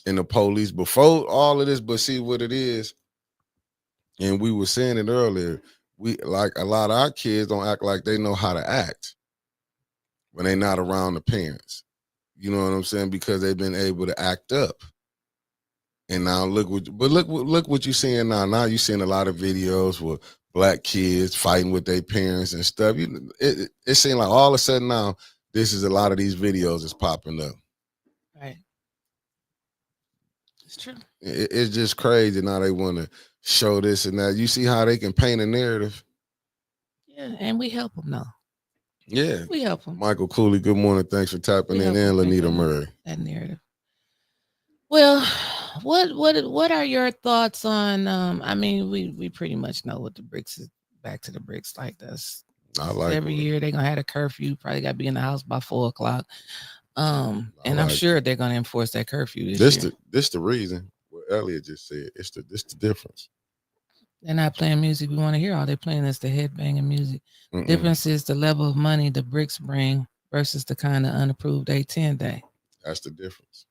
And the police before all of this, but see what it is. And we were saying it earlier. We like a lot of our kids don't act like they know how to act when they're not around the parents. You know what I'm saying? Because they've been able to act up. And now look what you're seeing now. Now you're seeing a lot of videos where black kids fighting with their parents and stuff. It seemed like all of a sudden now, this is a lot of these videos is popping up. Right. It's true. It's just crazy now they want to show this and that. You see how they can paint a narrative? Yeah, and we help them now. Yeah. We help them. Michael Cooley, good morning. Thanks for tapping in. And Lanita Murray. That narrative. Well, what are your thoughts on? I mean, we pretty much know what the BRICS is. Back to the BRICS, like this. I like every year they're gonna have a curfew. Probably got to be in the house by 4 o'clock. And I'm sure they're gonna enforce that curfew this year. This the reason. What Elliot just said. This the difference. They're not playing music we want to hear. All they're playing is the headbanging music. Difference is the level of money the BRICS bring versus the kind of unapproved A10 day. That's the difference.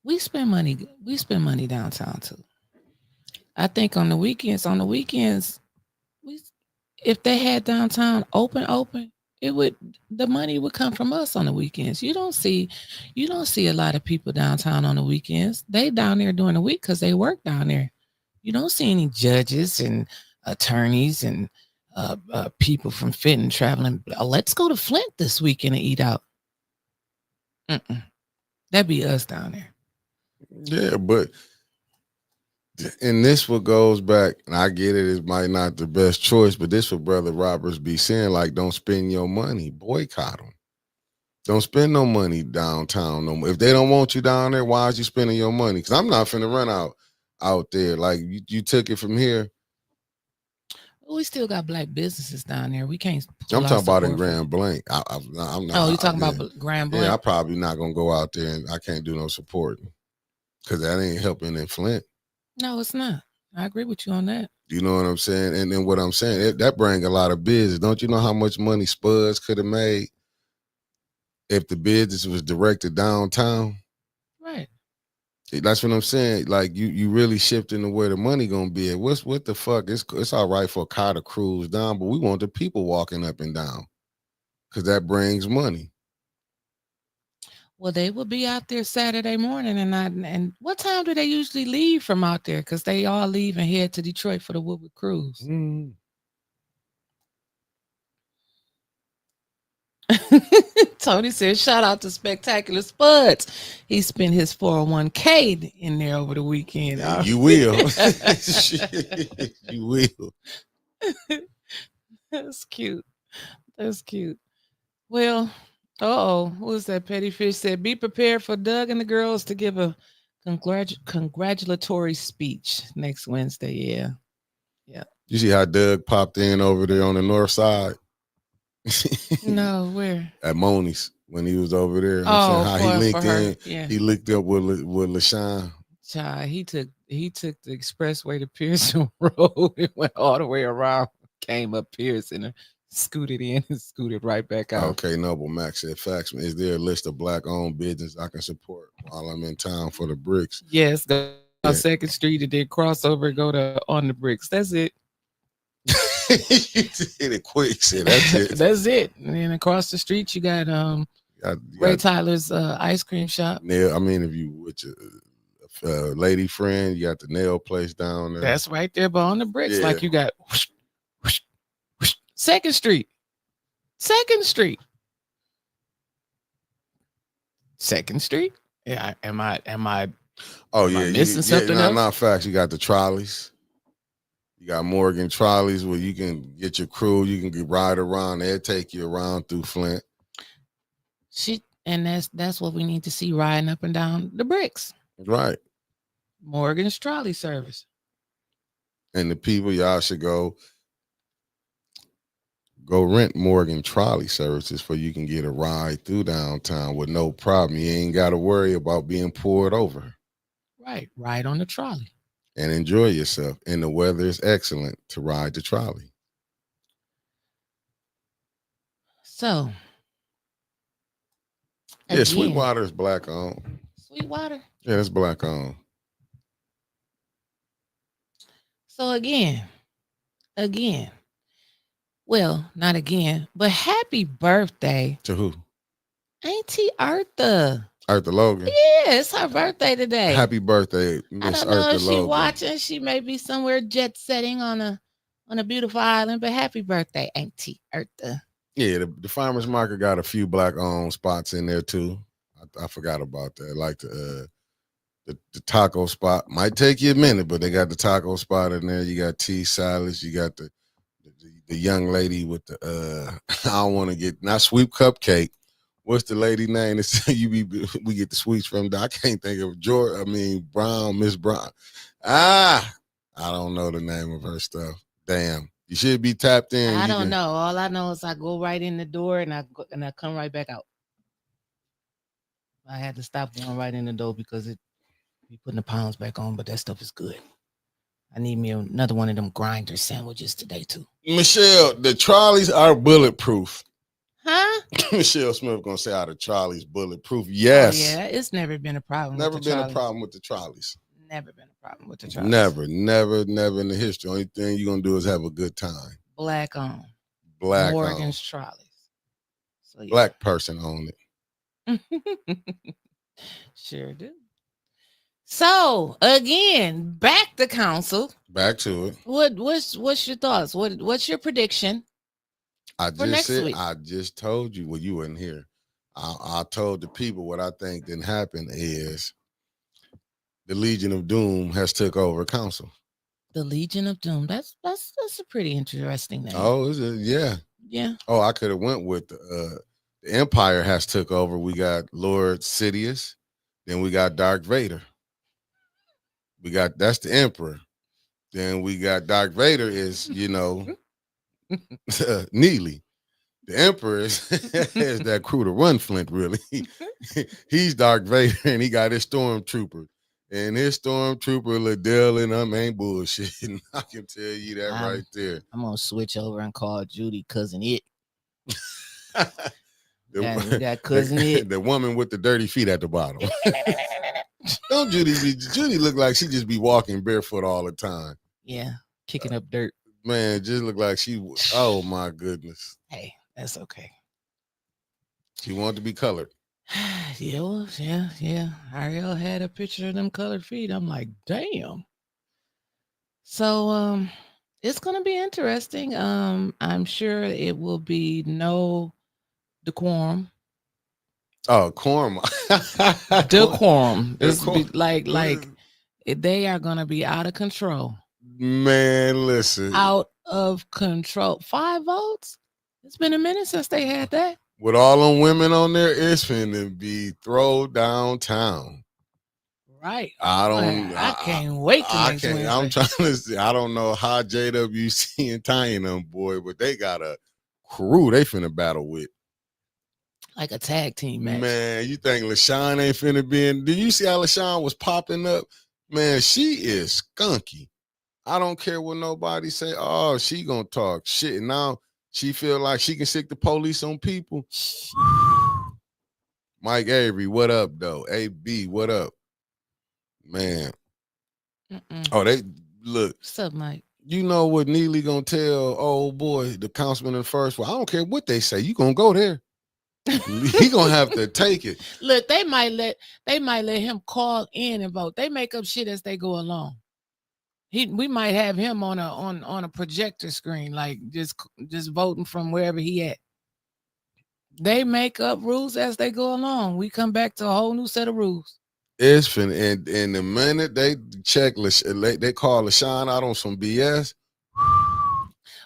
We spend money downtown too. I think on the weekends, if they had downtown open, the money would come from us on the weekends. You don't see a lot of people downtown on the weekends. They down there during the week because they work down there. You don't see any judges and attorneys and people from Fenton traveling. Let's go to Flint this weekend and eat out. That'd be us down there. Yeah, but and this what goes back, and I get it might not the best choice, but this what Brother Roberts be saying, like, don't spend your money, boycott them. Don't spend no money downtown no more. If they don't want you down there, why is you spending your money? Because I'm not finna run out there. Like, you took it from here. We still got black businesses down there. We can't. I'm talking about in Grand Blanc. I'm not. Oh, you talking about Grand Blanc? Yeah, I'm probably not gonna go out there, and I can't do no supporting because that ain't helping in Flint. No, it's not. I agree with you on that. You know what I'm saying? And then what I'm saying, that brings a lot of business. Don't you know how much money Spuds could have made if the business was directed downtown? Right. That's what I'm saying. Like, you really shifting to where the money gonna be at. What the fuck? It's all right for a car to cruise down, but we want the people walking up and down because that brings money. Well, they will be out there Saturday morning, and what time do they usually leave from out there? Because they all leave and head to Detroit for the Woodward Cruise. Tony said, shout out to Spectacular Spuds. He spent his 401k in there over the weekend. Yeah, you will. You will. That's cute. That's cute. Well, who is that? Petty Fish said, be prepared for Doug and the girls to give a congratulatory speech next Wednesday. Yeah. Yeah. You see how Doug popped in over there on the north side? No, where? At Moni's when he was over there. I'm saying how he linked in. Yeah. He linked up with LaShawn. Child, he took the expressway to Pearson Road and went all the way around, came up Pearson and scooted in and scooted right back out. Okay, Noble Max said, facts. Is there a list of black-owned business I can support while I'm in town for the BRICS? Yes, go on 2nd Street and then cross over and go to on the BRICS. That's it. You did it quick. Said that's it. That's it. And then across the street, you got Ray Tyler's ice cream shop. Nail. I mean, if you with your lady friend, you got the nail place down there. That's right there, but on the BRICS, like you got 2nd Street. 2nd Street. 2nd Street. Yeah. Am I? Oh yeah, missing something else? Not facts. You got the trolleys. You got Morgan trolleys where you can get your crew. You can ride around. They'll take you around through Flint. And that's what we need to see riding up and down the BRICS. Right. Morgan's trolley service. And the people, y'all should go rent Morgan trolley services for you can get a ride through downtown with no problem. You ain't got to worry about being pulled over. Right. Ride on the trolley. And enjoy yourself. And the weather is excellent to ride the trolley. So. Yeah, Sweetwater is black owned. Sweetwater? Yeah, it's black owned. So again. Well, not again, but happy birthday. To who? Auntie Arthur. Eartha Logan. Yeah, it's her birthday today. Happy birthday, I Miss don't know Eartha if she Logan. watching. She may be somewhere jet setting on a beautiful island, but happy birthday, Auntie Eartha. Yeah, the farmers market got a few black owned spots in there too. I forgot about that. Like the taco spot might take you a minute, but they got the taco spot in there. You got T Silas. You got the young lady with the I don't want to get not sweep cupcake. What's the lady name? We get the sweets from. I can't think of George. I mean Brown, Miss Brown. I don't know the name of her stuff. Damn, you should be tapped in. I don't know. All I know is I go right in the door and I come right back out. I had to stop going right in the door because it be putting the pounds back on, but that stuff is good. I need me another one of them grinder sandwiches today too. Michelle, the trolleys are bulletproof. Huh? Michelle Smith gonna say, "Are the trolleys bulletproof?" Yes. Oh, yeah, it's never been a problem. Never been a problem with the trolleys. Never been a problem with the trolleys. Never in the history. Only thing you're gonna do is have a good time. Black on. Black Morgan's on. trolleys. So, yeah. Black person on it. Sure do. So again, back to council. Back to it. What's your thoughts? What's your prediction? I just told you. Well, you weren't here. I told the people what I think didn't happen is the Legion of Doom has took over council. The Legion of Doom. That's a pretty interesting name. Oh, is it? Yeah. Yeah. Oh, I could have went with the Empire has took over. We got Lord Sidious, then we got Darth Vader. That's the Emperor. Then we got Darth Vader is, Neely. The Emperor is that crew to run Flint, really. He's Darth Vader and he got his stormtrooper. And his stormtrooper Liddell and them ain't bullshit. I can tell you that right there. I'm gonna switch over and call Judy Cousin It. We got Cousin It. The woman with the dirty feet at the bottom. Don't Judy look like she just be walking barefoot all the time. Yeah, kicking up dirt. Man, just look like oh my goodness. Hey, that's okay. She wanted to be colored. Yeah. Ariel had a picture of them colored feet. I'm like, damn. So it's gonna be interesting. I'm sure it will be no decorum. Oh, quorum. Decorum. It's like they are gonna be out of control. Man, listen. Out of control. 5 votes? It's been a minute since they had that. With all them women on there, it's finna be thrown downtown. Right. I can't wait to next Wednesday. I'm trying to see. I don't know how JWC and Ty and them, boy, but they got a crew they finna battle with. Like a tag team match. Man, you think LaShawn ain't finna be in? Did you see how LaShawn was popping up? Man, she is skunky. I don't care what nobody say. Oh, she gonna talk shit. Now she feel like she can sick the police on people. Mike Avery, what up, though? AB, what up? Man. Oh, they look. What's up, Mike? You know what Neely gonna tell old boy, the councilman in the first one? I don't care what they say. You gonna go there. He gonna have to take it. Look, they might let him call in and vote. They make up shit as they go along. We might have him on a projector screen, like just voting from wherever he at. They make up rules as they go along. We come back to a whole new set of rules. It's finna, and the minute they check, they call LaShawn out on some BS.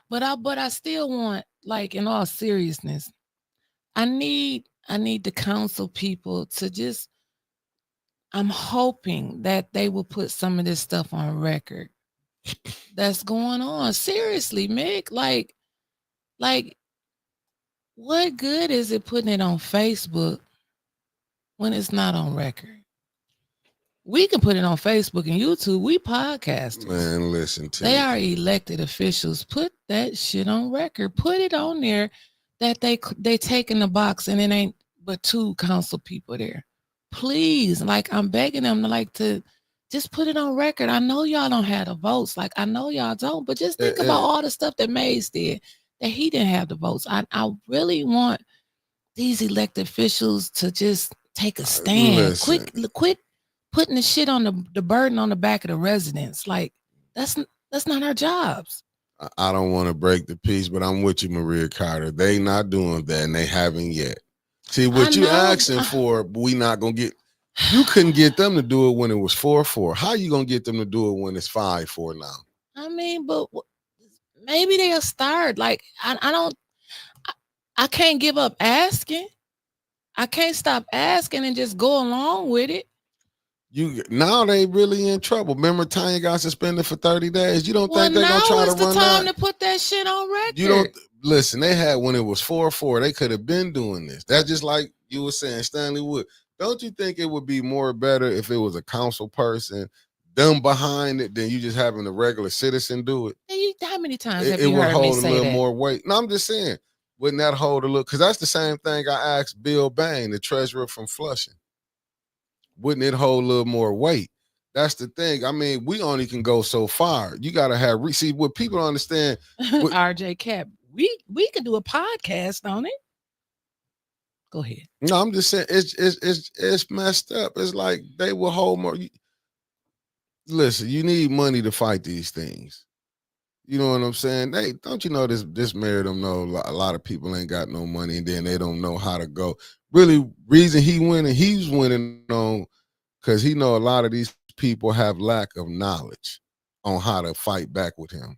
But I still want, like, in all seriousness, I need the council people to just. I'm hoping that they will put some of this stuff on record that's going on. Seriously, Mick, like, what good is it putting it on Facebook when it's not on record? We can put it on Facebook and YouTube. We podcasters. Man, listen to They are elected officials. Put that shit on record. Put it on there that they take in the box and it ain't but 2 council people there. Please, like, I'm begging them to just put it on record. I know y'all don't have the votes. Like, I know y'all don't, but just think about all the stuff that Mays did, that he didn't have the votes. I really want these elected officials to just take a stand. Listen. Quit putting the shit on the burden on the back of the residents. Like that's not our jobs. I don't want to break the peace, but I'm with you, Maria Carter. They not doing that, and they haven't yet. See, what you asking for, we not gonna get. You couldn't get them to do it when it was 4-4. How you gonna get them to do it when it's 5-4 now? I mean, but maybe they'll start. Like I don't. I can't give up asking. I can't stop asking and just go along with it. Now they really in trouble. Remember, Tanya got suspended for 30 days. You don't think they're gonna try to run that? Now is the time to put that shit on record. You don't listen. They had when it was 4-4. They could have been doing this. That's just like you were saying, Stanley Wood. Don't you think it would be more better if it was a council person, them behind it, than you just having a regular citizen do it? How many times have you heard me say that? It would hold a little more weight. No, I'm just saying, wouldn't that hold a little? Because that's the same thing I asked Bill Bain, the treasurer from Flushing. Wouldn't it hold a little more weight? That's the thing. I mean, we only can go so far. You got to have see what people don't understand. RJ Cap, we could do a podcast on it. Go ahead. No, I'm just saying it's messed up. It's like they will hold more. Listen, you need money to fight these things. You know what I'm saying? Don't you know this mayor don't know a lot of people ain't got no money, and then they don't know how to go. Really, reason he's winning on because he know a lot of these people have lack of knowledge on how to fight back with him.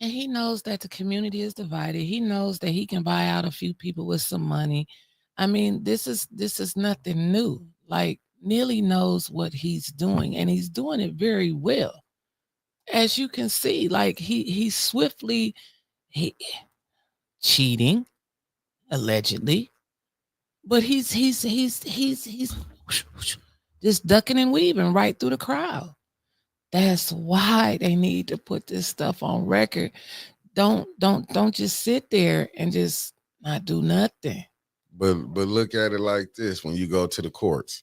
And he knows that the community is divided. He knows that he can buy out a few people with some money. I mean, this is nothing new. Like Neely knows what he's doing, and he's doing it very well. As you can see, like he's swiftly cheating, allegedly, but he's just ducking and weaving right through the crowd. That's why they need to put this stuff on record. Don't just sit there and just not do nothing. But look at it like this: when you go to the courts,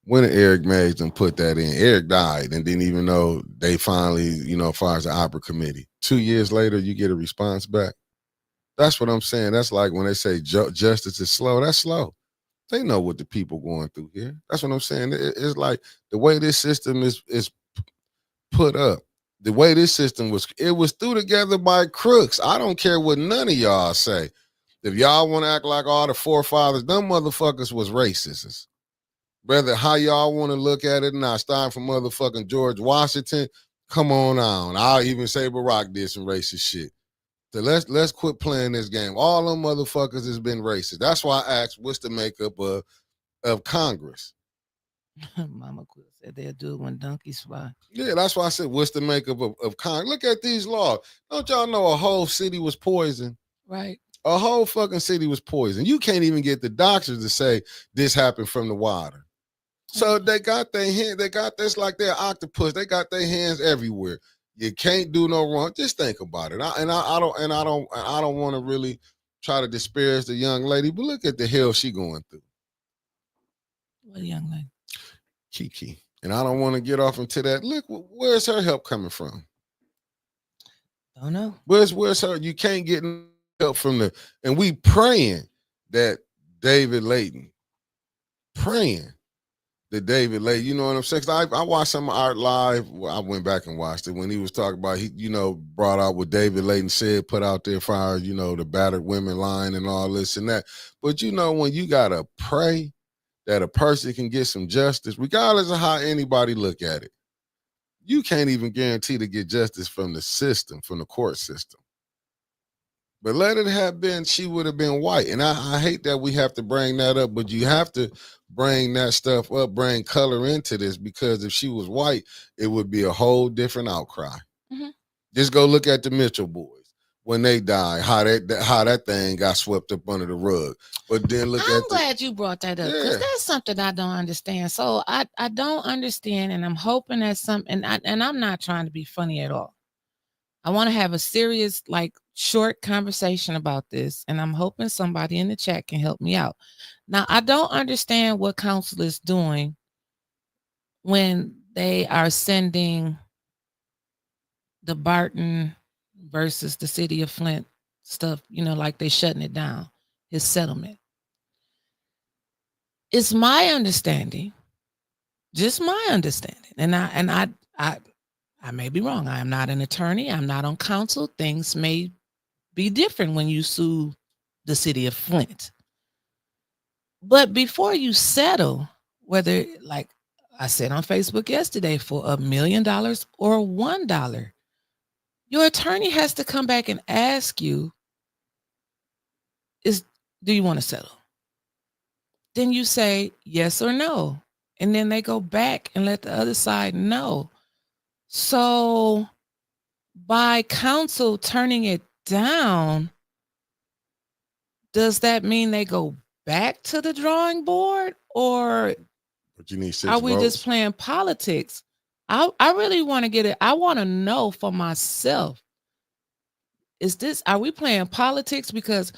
when did Eric Mays done put that in? Eric died and didn't even know they finally, as far as the opera committee. 2 years later, you get a response back. That's what I'm saying. That's like when they say justice is slow. That's slow. They know what the people going through here. That's what I'm saying. It's like the way this system is put up. The way this system was threw together by crooks. I don't care what none of y'all say. If y'all want to act like all the forefathers, them motherfuckers was racists. Whether how y'all want to look at it, and I start from motherfucking George Washington, come on. I'll even say Barack did some racist shit. So let's quit playing this game. All them motherfuckers has been racist. That's why I asked, what's the makeup of Congress? Mama Quill said they'll do it when donkeys fly. Yeah, that's why I said, what's the makeup of Congress? Look at these laws. Don't y'all know a whole city was poisoned? Right. A whole fucking city was poisoned. You can't even get the doctors to say this happened from the water. So they got their hand, they got this like they're octopus. They got their hands everywhere. You can't do no wrong. Just think about it. I don't want to really try to disparage the young lady, but look at the hell she going through. What young lady? Kiki. And I don't want to get off into that. Look, where's her help coming from? Don't know. Where's her? You can't get help from and we praying that David Layton. Praying. David Lay, you know what I'm saying? I watched some of Art Live. Well, I went back and watched it when he was talking about, he, brought out what David Layton said, put out there for, the battered women line and all this and that. But, when you got to pray that a person can get some justice, regardless of how anybody look at it, you can't even guarantee to get justice from the system, from the court system. But let it have been, she would have been white. And I hate that we have to bring that up, but you have to bring that stuff up, bring color into this, because if she was white, it would be a whole different outcry. Mm-hmm. Just go look at the Mitchell boys when they died, how that thing got swept up under the rug. But then I'm glad you brought that up, because that's something I don't understand. So I don't understand, and I'm hoping that and I'm not trying to be funny at all. I want to have a serious, short conversation about this, and I'm hoping somebody in the chat can help me out. Now, I don't understand what council is doing when they are sending the Barton versus the city of Flint stuff, like they shutting it down, his settlement. It's my understanding, just my understanding, and I may be wrong. I am not an attorney. I'm not on counsel. Things may be different when you sue the city of Flint. But before you settle, whether, like I said on Facebook yesterday, for $1 million or $1, your attorney has to come back and ask you, do you want to settle? Then you say yes or no. And then they go back and let the other side know. So by counsel turning it down, does that mean they go back to the drawing board, or But you need 6 are we votes. just playing politics? I really want to get it. I want to know for myself. Are we playing politics? Because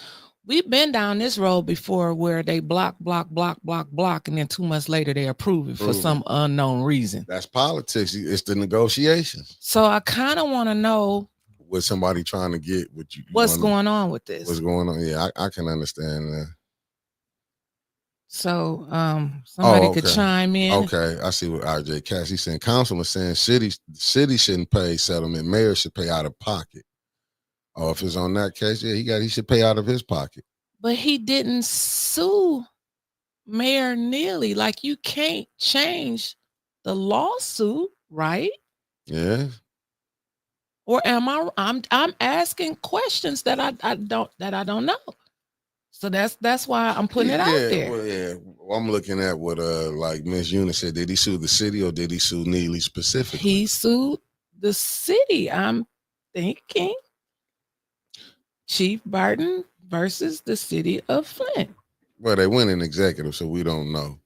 we've been down this road before where they block, and then 2 months later they approve it for some unknown reason. That's politics. It's the negotiations. So I kind of want to know with somebody trying to get what you what's going on with this. What's going on? Yeah, I can understand that. So somebody could chime in. Okay, I see what RJ Cass. He's saying councilman saying city shouldn't pay settlement. Mayor should pay out of pocket. Oh, if it's on that case, yeah, he should pay out of his pocket. But he didn't sue Mayor Neely. Like, you can't change the lawsuit, right? Yeah. Or am I? I'm asking questions that I don't know. So that's why I'm putting it out there. Well, yeah. Well, I'm looking at what like Miss Eunice said. Did he sue the city or did he sue Neely specifically? He sued the city. I'm thinking Chief Barton versus the city of Flint. Well, they went in executive, so we don't know.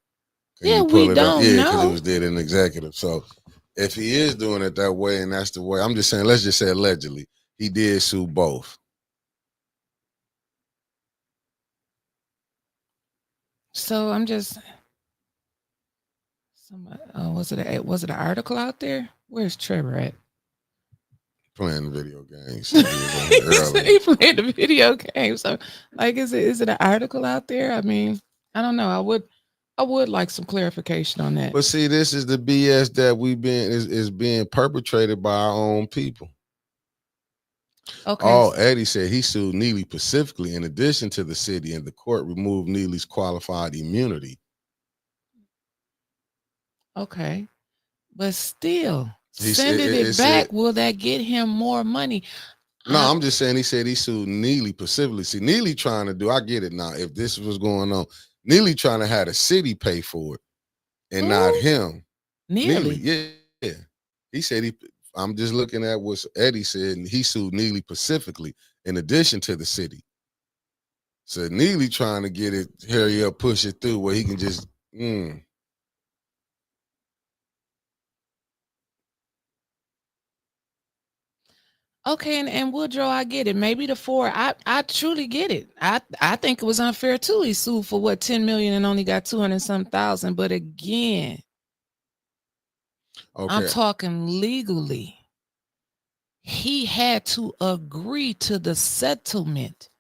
Yeah, we don't know. Yeah, because it was did in executive. So if he is doing it that way and that's the way, I'm just saying, let's just say allegedly, he did sue both. So I'm just, was it an article out there? Where's Trevor at? Playing video games. He playing the video game. So, like, is it an article out there? I mean, I don't know. I would like some clarification on that. But see, this is the BS that is being perpetrated by our own people. Okay. Eddie said he sued Neely specifically in addition to the city, and the court removed Neely's qualified immunity. Okay. But still, sending it back, will that get him more money? No, I'm just saying he said he sued Neely specifically. See, Neely trying to do, I get it now. If this was going on, Neely trying to have the city pay for it and not him. Neely. Yeah. He said I'm just looking at what Eddie said, and he sued Neely specifically in addition to the city. So Neely trying to get it, hurry up, push it through where he can just, Okay, and Woodrow, I get it. Maybe the 4, I truly get it. I think it was unfair too. He sued for what, 10 million and only got 200-some thousand. But again, okay, I'm talking legally. He had to agree to the settlement.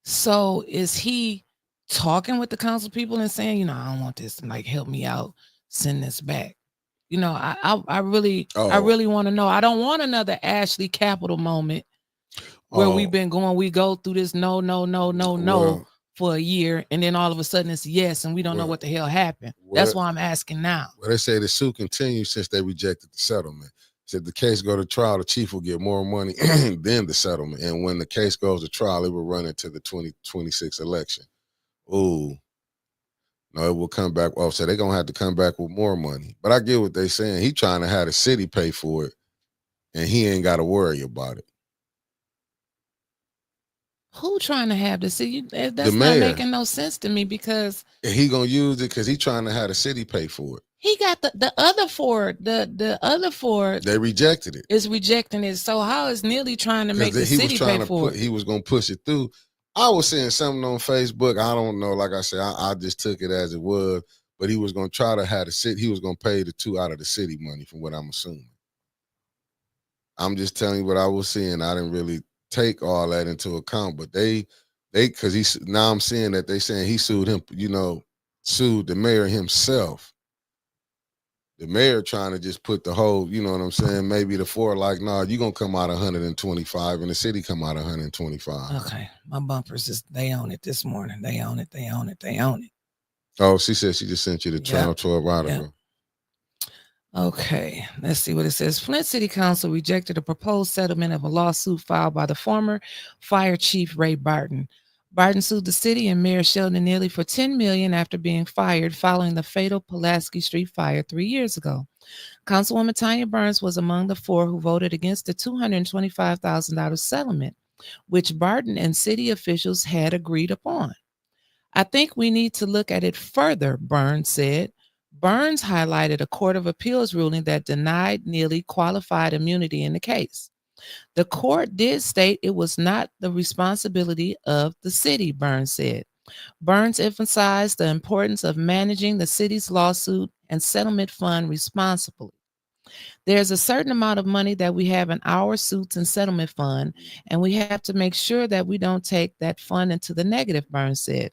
So is he talking with the council people and saying, I don't want this, like, help me out, send this back? I really want to know. I don't want another Ashley Capital moment where we've been going, we go through this no for a year, and then all of a sudden it's yes, and we don't know what the hell happened. That's why I'm asking now. Well, they say the suit continues since they rejected the settlement. Said the case go to trial, the chief will get more money than the settlement. And when the case goes to trial, it will run into the 2026 election. Ooh. No, it will come back. Oh, so they're going to have to come back with more money. But I get what they're saying. He trying to have the city pay for it, and he ain't got to worry about it. Who trying to have the city? That's not making no sense to me, because he going to use it because he trying to have the city pay for it. He got the other 4, the other 4. They rejected it. Is rejecting it. So how is Neely trying to make the city pay for it? He was going to push it through. I was seeing something on Facebook. I don't know. Like I said, I just took it as it was. But he was going to try to have the city. He was going to pay the 2 out of the city money, from what I'm assuming. I'm just telling you what I was seeing. I didn't really take all that into account. But they because now I'm seeing that they saying he sued him, sued the mayor himself. The mayor trying to just put the whole, you know what I'm saying, maybe the four like, nah, you gonna come out 125 and the city come out 125. Okay, my bumpers is they own it this morning. They own it. They own it. They own it. Oh, she said she just sent you the Channel 12 article. Yep. Okay, let's see what it says. Flint City Council rejected a proposed settlement of a lawsuit filed by the former fire chief Ray Barton. Barton sued the city and Mayor Sheldon Neely for $10 million after being fired following the fatal Pulaski Street fire 3 years ago. Councilwoman Tanya Burns was among the four who voted against the $225,000 settlement, which Barton and city officials had agreed upon. I think we need to look at it further, Burns said. Burns highlighted a Court of Appeals ruling that denied Neely qualified immunity in the case. The court did state it was not the responsibility of the city, Burns said. Burns emphasized the importance of managing the city's lawsuit and settlement fund responsibly. There's a certain amount of money that we have in our suits and settlement fund, and we have to make sure that we don't take that fund into the negative, Burns said.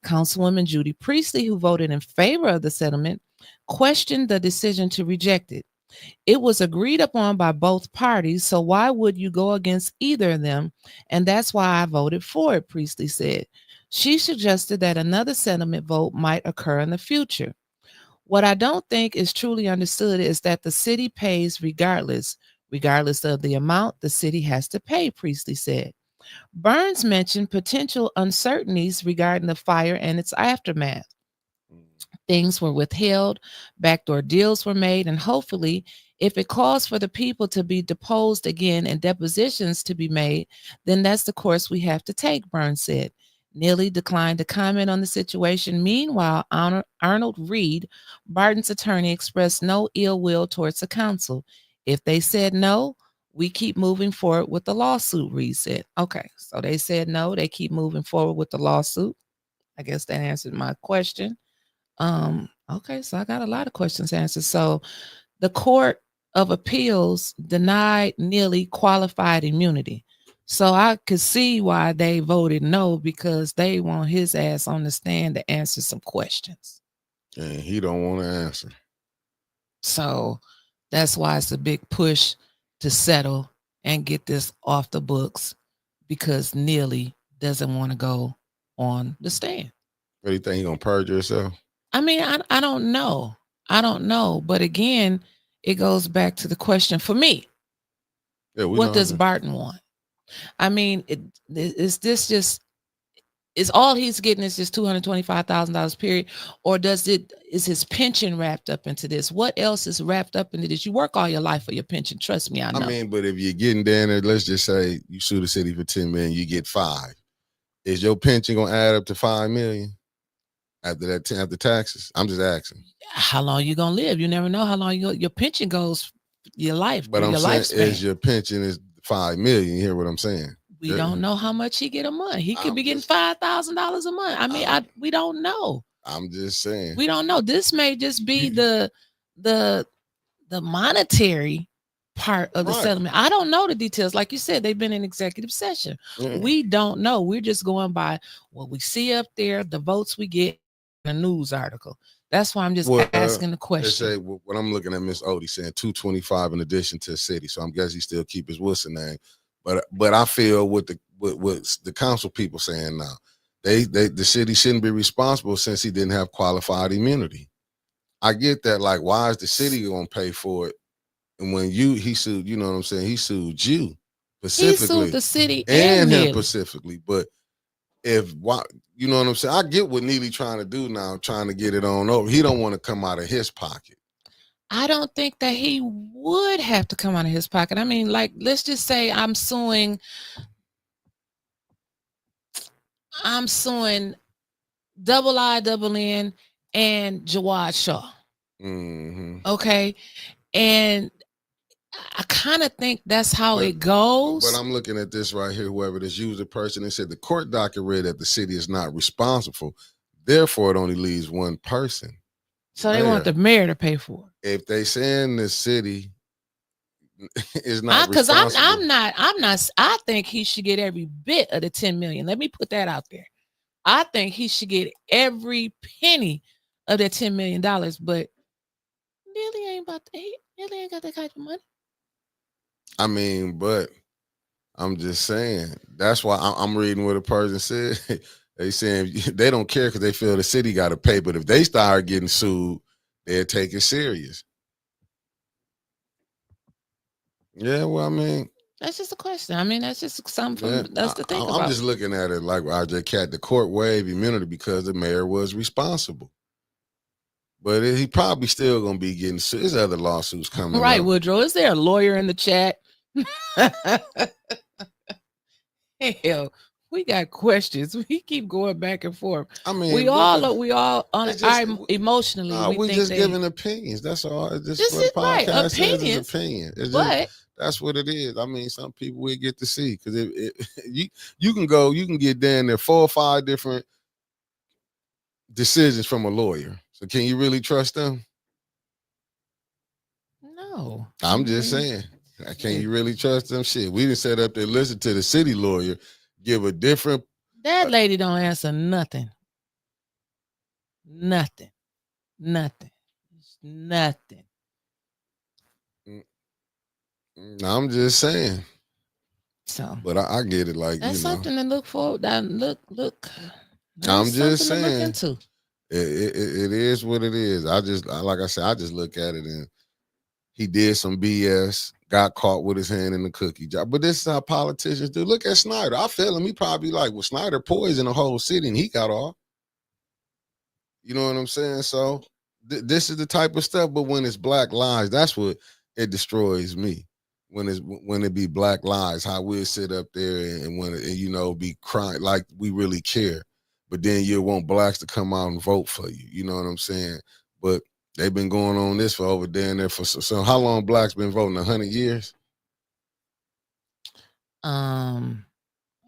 Councilwoman Judy Priestley, who voted in favor of the settlement, questioned the decision to reject it. It was agreed upon by both parties, so why would you go against either of them? And that's why I voted for it, Priestley said. She suggested that another settlement vote might occur in the future. What I don't think is truly understood is that the city pays regardless of the amount the city has to pay, Priestley said. Burns mentioned potential uncertainties regarding the fire and its aftermath. Things were withheld, backdoor deals were made, and hopefully, if it calls for the people to be deposed again and depositions to be made, then that's the course we have to take, Burns said. Neely declined to comment on the situation. Meanwhile, Arnold Reed, Barton's attorney, expressed no ill will towards the council. If they said no, we keep moving forward with the lawsuit, Reed said. Okay, so they said no, they keep moving forward with the lawsuit. I guess that answered my question. Okay, so I got a lot of questions answered. So the Court of Appeals denied Neely qualified immunity. So I could see why they voted no, because they want his ass on the stand to answer some questions. And he don't want to answer. So that's why it's a big push to settle and get this off the books, because Neely doesn't want to go on the stand. What do you think, he gonna perjure himself? I mean, I don't know. I don't know. But again, it goes back to the question for me. Yeah, what does Barton want? I mean, is this just, is all he's getting is just $225,000 period, or is his pension wrapped up into this? What else is wrapped up into this? You work all your life for your pension. Trust me, I know. I mean, but if you're getting down there, let's just say you sue the city for $10 million, you get $5 million. Is your pension gonna add up to $5 million after taxes? I'm just asking. How long you gonna live? You never know how long your pension goes. Your life, but I'm your saying, lifespan. is your pension is $5 million? You hear what I'm saying? We don't know how much he get a month. He could be getting $5,000 a month. I mean, we don't know. I'm just saying. We don't know. This may just be the monetary part of the settlement. I don't know the details. Like you said, they've been in executive session. Yeah. We don't know. We're just going by what we see up there, the votes we get in a news article. That's why I'm just asking the question. They say, when I'm looking at Miss Odie saying 225 in addition to the city, so I'm guessing he still keep his what's the name. But I feel what the council people saying now, the city shouldn't be responsible since he didn't have qualified immunity. I get that. Like, why is the city gonna pay for it? And when he sued, you know what I'm saying? He sued you specifically. He sued the city and him specifically. But you know what I'm saying? I get what Neely trying to do now, trying to get it on over. He don't want to come out of his pocket. I don't think that he would have to come out of his pocket. I mean, like, let's just say I'm suing Double I, Double N, and Jawad Shaw. Mm-hmm. Okay. And I kind of think that's how it goes. But I'm looking at this right here, whoever this user person, they said the court docket read that the city is not responsible. Therefore, it only leaves one person. So they want the mayor to pay for it. If they saying the city is not responsible. I'm not, I think he should get every bit of the $10 million. Let me put that out there. I think he should get every penny of that $10 million. But Neely ain't Neely ain't got that kind of money. I mean, but I'm just saying. That's why I'm reading what a person said. They saying they don't care because they feel the city got to pay. But if they start getting sued, they'll take it serious. Yeah, well, I mean, that's just a question. I mean, that's just something yeah, else to think about. I'm just looking at it like RJ Cat. The court waived immunity because the mayor was responsible. But he probably still gonna be getting sued. There's other lawsuits coming right, up. Woodrow. Is there a lawyer in the chat? Hell, we got questions. We keep going back and forth. I mean, we all on emotionally. We just giving opinions. That's all. This is what the podcast right. says is opinion. It's but just, that's what it is. I mean, some people we get to see because you can get down there 4 or 5 different decisions from a lawyer. So can you really trust them? No. I'm just saying. Can you really trust them? Shit, we didn't set up there listen to the city lawyer give a different. That lady don't answer nothing. Nothing. I'm just saying. So, but I get it. Like that's something to look forward. Look. I'm just saying. To look into. It is what it is. Like I said, I just look at it and he did some BS, got caught with his hand in the cookie jar. But this is how politicians do. Look at Snyder. I feel him. He probably like, well, Snyder poisoned the whole city and he got off. You know what I'm saying? So this is the type of stuff. But when it's black lies, that's what it destroys me. When it be black lies, how we'll sit up there and when it, be crying like we really care. But then you want blacks to come out and vote for you. You know what I'm saying? But they've been going on this for over there for so how long blacks been voting? 100 years? I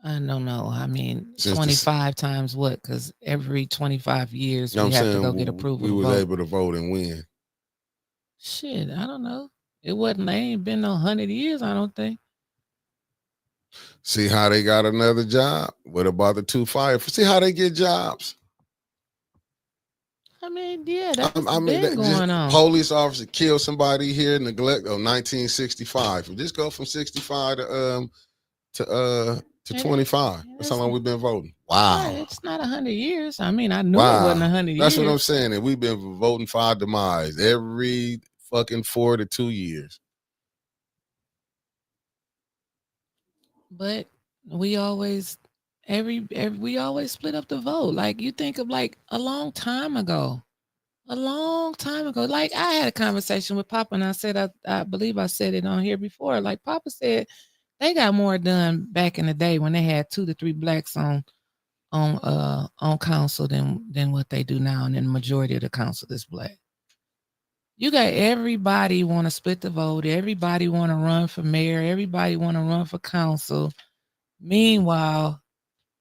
don't know. I mean, 25 times what? Because every 25 years we have to go get approval. We was able to vote and win. Shit, I don't know. It ain't been no 100 years, I don't think. See how they got another job? What about the 2 fire? See how they get jobs? I mean, yeah, that's been going on. Police officer killed somebody here, neglect of 1965. Just go from 65 to 25. That's how long we've been voting. Wow. It's not 100 years. I mean, I knew it wasn't 100 years. That's what I'm saying. And we've been voting for our demise every fucking 4 to 2 years. But we always we always split up the vote. Like you think of like a long time ago. Like I had a conversation with Papa and I said, I believe I said it on here before. Like Papa said, they got more done back in the day when they had 2 to 3 blacks on council than what they do now, and then the majority of the council is black. You got everybody want to split the vote. Everybody want to run for mayor. Everybody want to run for council. Meanwhile,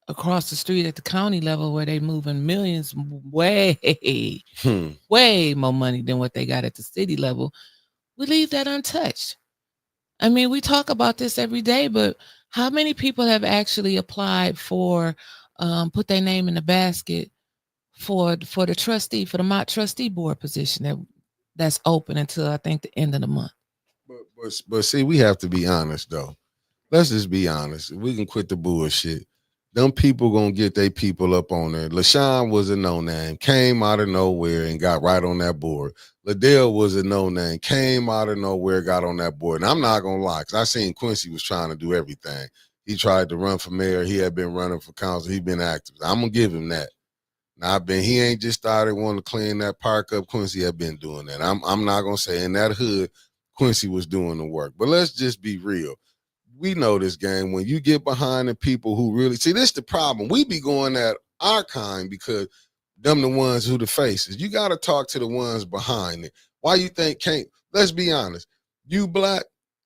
across the street at the county level where they moving millions, way more money than what they got at the city level, we leave that untouched. I mean, we talk about this every day, but how many people have actually applied for, put their name in the basket for the trustee, for the Mott trustee board position that's open until I think the end of the month? But see, we have to be honest though. Let's just be honest. We can quit the bullshit. Them people gonna get their people up on there. LaShawn was a no-name, came out of nowhere and got right on that board. Liddell was a no-name, came out of nowhere, got on that board. And I'm not gonna lie, because I seen Quincy was trying to do everything. He tried to run for mayor. He had been running for council. He been active. I'm gonna give him that. Now, he ain't just started wanting to clean that park up. Quincy had been doing that. I'm not gonna say in that hood, Quincy was doing the work. But let's just be real. We know this game. When you get behind the people who really see, this the problem. We be going at our kind because them the ones who the faces. You got to talk to the ones behind it. Why you think can't? Let's be honest. You black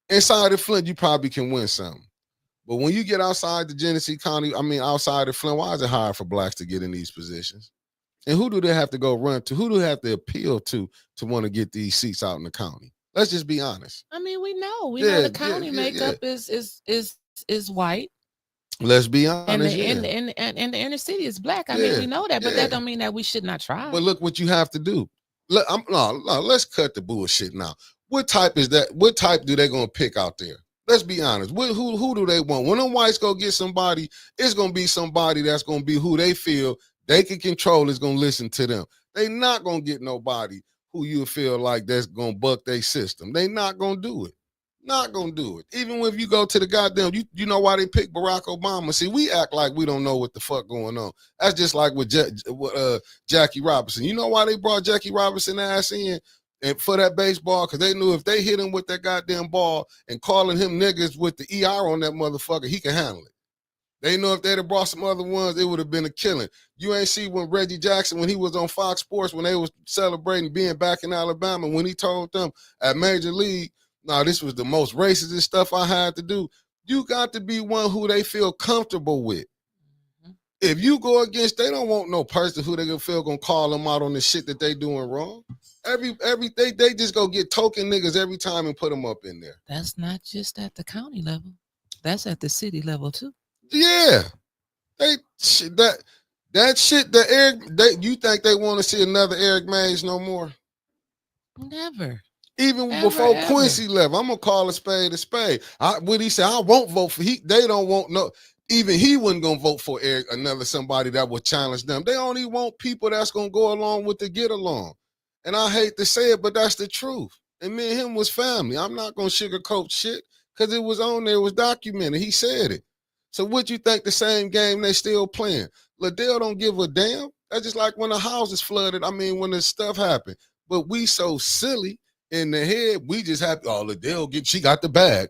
inside of Flint, you probably can win something. But when you get outside the Genesee County, outside of Flint, why is it hard for blacks to get in these positions? And who do they have to go run to? Who do they have to appeal to want to get these seats out in the county? Let's just be honest. I mean, we know the county makeup is white. Let's be And honest. the inner city is black. I mean, Yeah. we know that, but Yeah. that don't mean that we should not try. But look what you have to do. Look, no, let's cut the bullshit now. What type is that? What type do they gonna pick out there? Let's be honest. Who do they want? When them whites go get somebody, it's gonna be somebody that's gonna be who they feel they can control is gonna listen to them. They not gonna get nobody who you feel like that's gonna buck their system. They not gonna do it. Not gonna do it. Even if you go to the goddamn, you know why they picked Barack Obama. See, we act like we don't know what the fuck going on. That's just like with Jackie Robinson. You know why they brought Jackie Robinson ass in and for that baseball? Because they knew if they hit him with that goddamn ball and calling him niggas with the ER on that motherfucker, he can handle it. They know if they'd have brought some other ones, it would have been a killing. You ain't see when Reggie Jackson, when he was on Fox Sports, when they was celebrating being back in Alabama, when he told them at Major League, no, this was the most racist stuff I had to do. You got to be one who they feel comfortable with. If you go against, they don't want no person who they gonna feel gonna call them out on the shit that they doing wrong. They just go get token niggas every time and put them up in there. That's not just at the county level. That's at the city level too. Yeah, that shit that Eric. You think they want to see another Eric Mays no more? Never. Even Ever, before ever. Quincy left, I'm gonna call a spade a spade. What he said, I won't vote for. They don't want no. Even he wasn't gonna vote for Eric, another somebody that would challenge them. They only want people that's gonna go along with the get along. And I hate to say it, but that's the truth. And me and him was family. I'm not gonna sugarcoat shit because it was on there, it was documented. He said it. So what you think the same game they still playing? Liddell don't give a damn. That's just like when the house is flooded. I mean, when the stuff happened. But we so silly in the head, we just have, oh, Liddell she got the bag.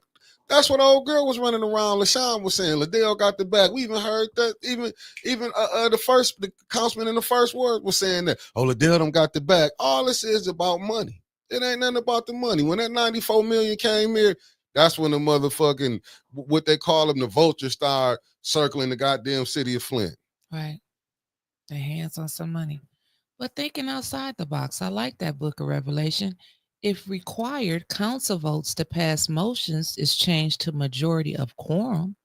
That's what old girl was running around. LaShawn was saying, Liddell got the bag. We even heard that. Even the councilman in the first word was saying that, oh, Liddell don't got the bag. All this is about money. It ain't nothing about the money. When that 94 million came here, that's when the motherfucking, what they call them, the vultures start circling the goddamn city of Flint. Right. Their hands on some money. But thinking outside the box, I like that book of Revelation. If required, council votes to pass motions is changed to majority of quorum,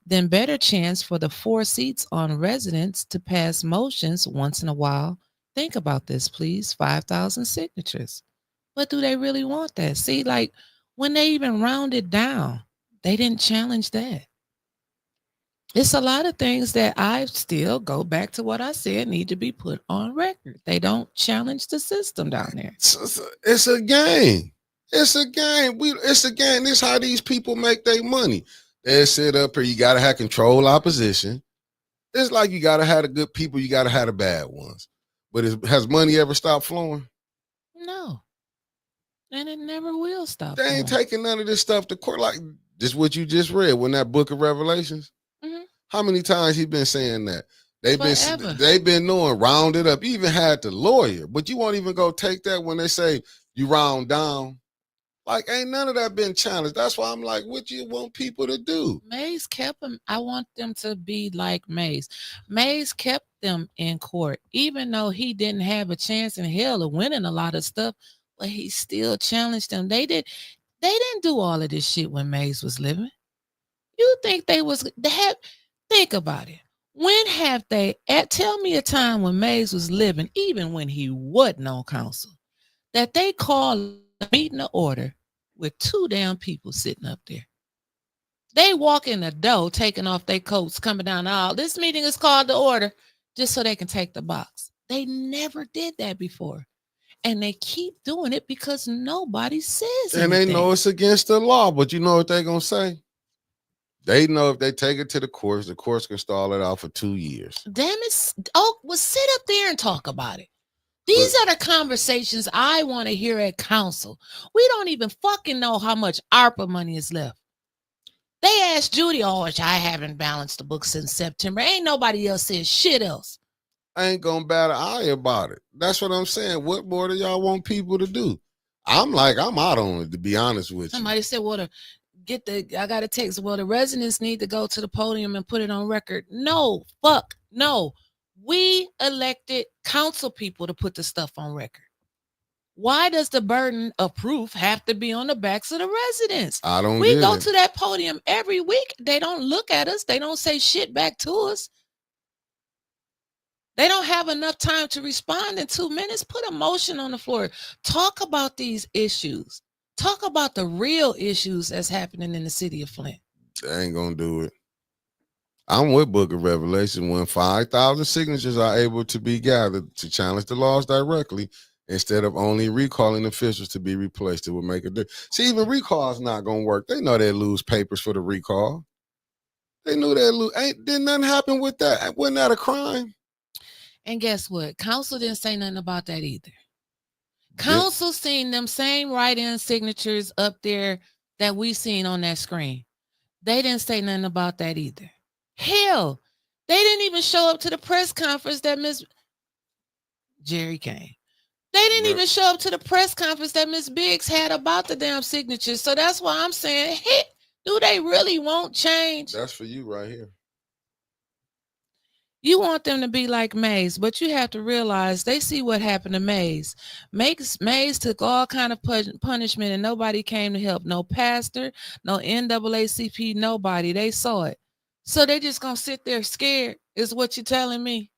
then better chance for the 4 seats on residents to pass motions once in a while. Think about this, please. 5,000 signatures. But do they really want that? See, like when they even rounded down, they didn't challenge that. It's a lot of things that I still go back to what I said need to be put on record. They don't challenge the system down there. It's a game. It's a game. It's a game. This is how these people make their money. They sit up here. You gotta have control opposition. It's like you gotta have the good people. You gotta have the bad ones. But has money ever stopped flowing? No. And it never will stop. They ain't taking none of this stuff to court. Like this, what you just read when that book of Revelations. Mhm. How many times he been saying that? They've Forever. been knowing round it up. You even had the lawyer, but you won't even go take that when they say you round down. Like ain't none of that been challenged. That's why I'm like, what you want people to do? Mays kept them. I want them to be like Mays. Mays kept them in court, even though he didn't have a chance in hell of winning a lot of stuff, but he still challenged them. They didn't do all of this shit when Mays was living. You think think about it. When have they tell me a time when Mays was living, even when he wasn't on council, that they called a meeting to order with 2 damn people sitting up there? They walk in the door, taking off their coats, coming down the aisle. This meeting is called to order, just so they can take the box. They never did that before. And they keep doing it because nobody says And anything. they know it's against the law, but you know what they're gonna say? They know if they take it to the courts can stall it out for 2 years. Damn it. Oh, well, sit up there and talk about it. These are the conversations I want to hear at council. We don't even fucking know how much ARPA money is left. They asked Judy, oh, I haven't balanced the book since September. Ain't nobody else said shit else. I ain't gonna bat an eye about it. That's what I'm saying. What more do y'all want people to do? I'm out on it, to be honest with you. Somebody said, well, I got a text. Well, the residents need to go to the podium and put it on record. No, fuck, no. We elected council people to put the stuff on record. Why does the burden of proof have to be on the backs of the residents? I don't We get go it. to that podium every week. They don't look at us. They don't say shit back to us. They don't have enough time to respond in 2 minutes. Put a motion on the floor. Talk about these issues. Talk about the real issues that's happening in the city of Flint. They ain't gonna do it. I'm with Book of Revelation when 5,000 signatures are able to be gathered to challenge the laws directly instead of only recalling officials to be replaced. It would make a difference. See, even recall is not gonna work. They know they lose papers for the recall. They knew they'd lose. Didn't nothing happen with that? Wasn't that a crime? And guess what? Council didn't say nothing about that either. Council seen them same write-in signatures up there that we seen on that screen. They didn't say nothing about that either. Hell, they didn't even show up to the press conference that Miss Jerry came. They didn't even show up to the press conference that Miss Biggs had about the damn signatures. So that's why I'm saying, hey, do they really want change? That's for you right here. You want them to be like Mays, but you have to realize they see what happened to Mays. Mays took all kind of punishment and nobody came to help. No pastor, no NAACP, nobody. They saw it. So they just going to sit there scared is what you're telling me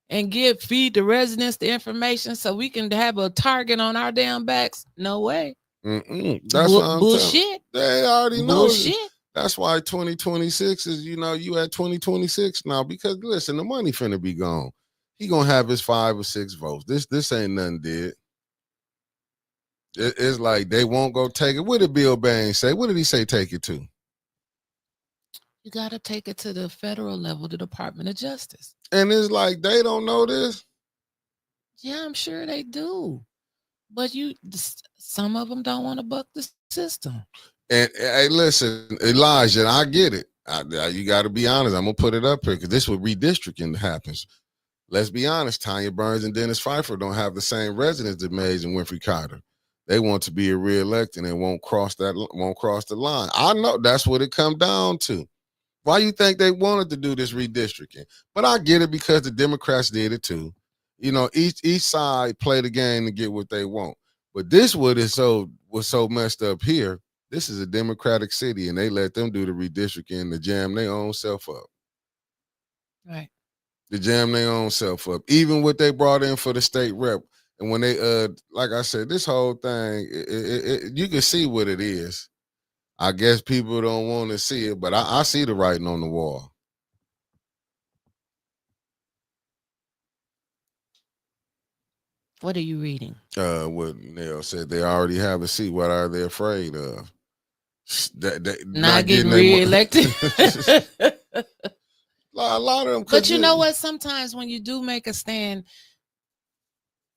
and feed the residents the information so we can have a target on our damn backs? No way. That's what I'm bullshit. They already know. Bullshit. That's why 2026 is, you at 2026 now, because listen, the money finna be gone. He gonna have his 5 or 6 votes. This ain't nothing did. It's like they won't go take it. What did Bill Baines say? What did he say take it to? You gotta take it to the federal level, the Department of Justice. And it's like they don't know this. Yeah, I'm sure they do. But some of them don't want to buck the system. And hey, listen, Elijah, I get it. You got to be honest. I'm going to put it up here because this is what redistricting happens. Let's be honest. Tanya Burns and Dennis Pfeiffer don't have the same residents that Mays and Winfrey Carter. They want to be reelected and won't cross the line. I know that's what it comes down to. Why you think they wanted to do this redistricting? But I get it because the Democrats did it too. Each side play the game to get what they want. But this was so messed up here. This is a Democratic city, and they let them do the redistricting to jam their own self up. Right. To jam their own self up. Even what they brought in for the state rep. And when they, like I said, this whole thing, you can see what it is. I guess people don't want to see it, but I see the writing on the wall. What are you reading? What Neil said, they already have a seat. What are they afraid of? Not getting reelected. A lot of them. But you know what? Sometimes when you do make a stand,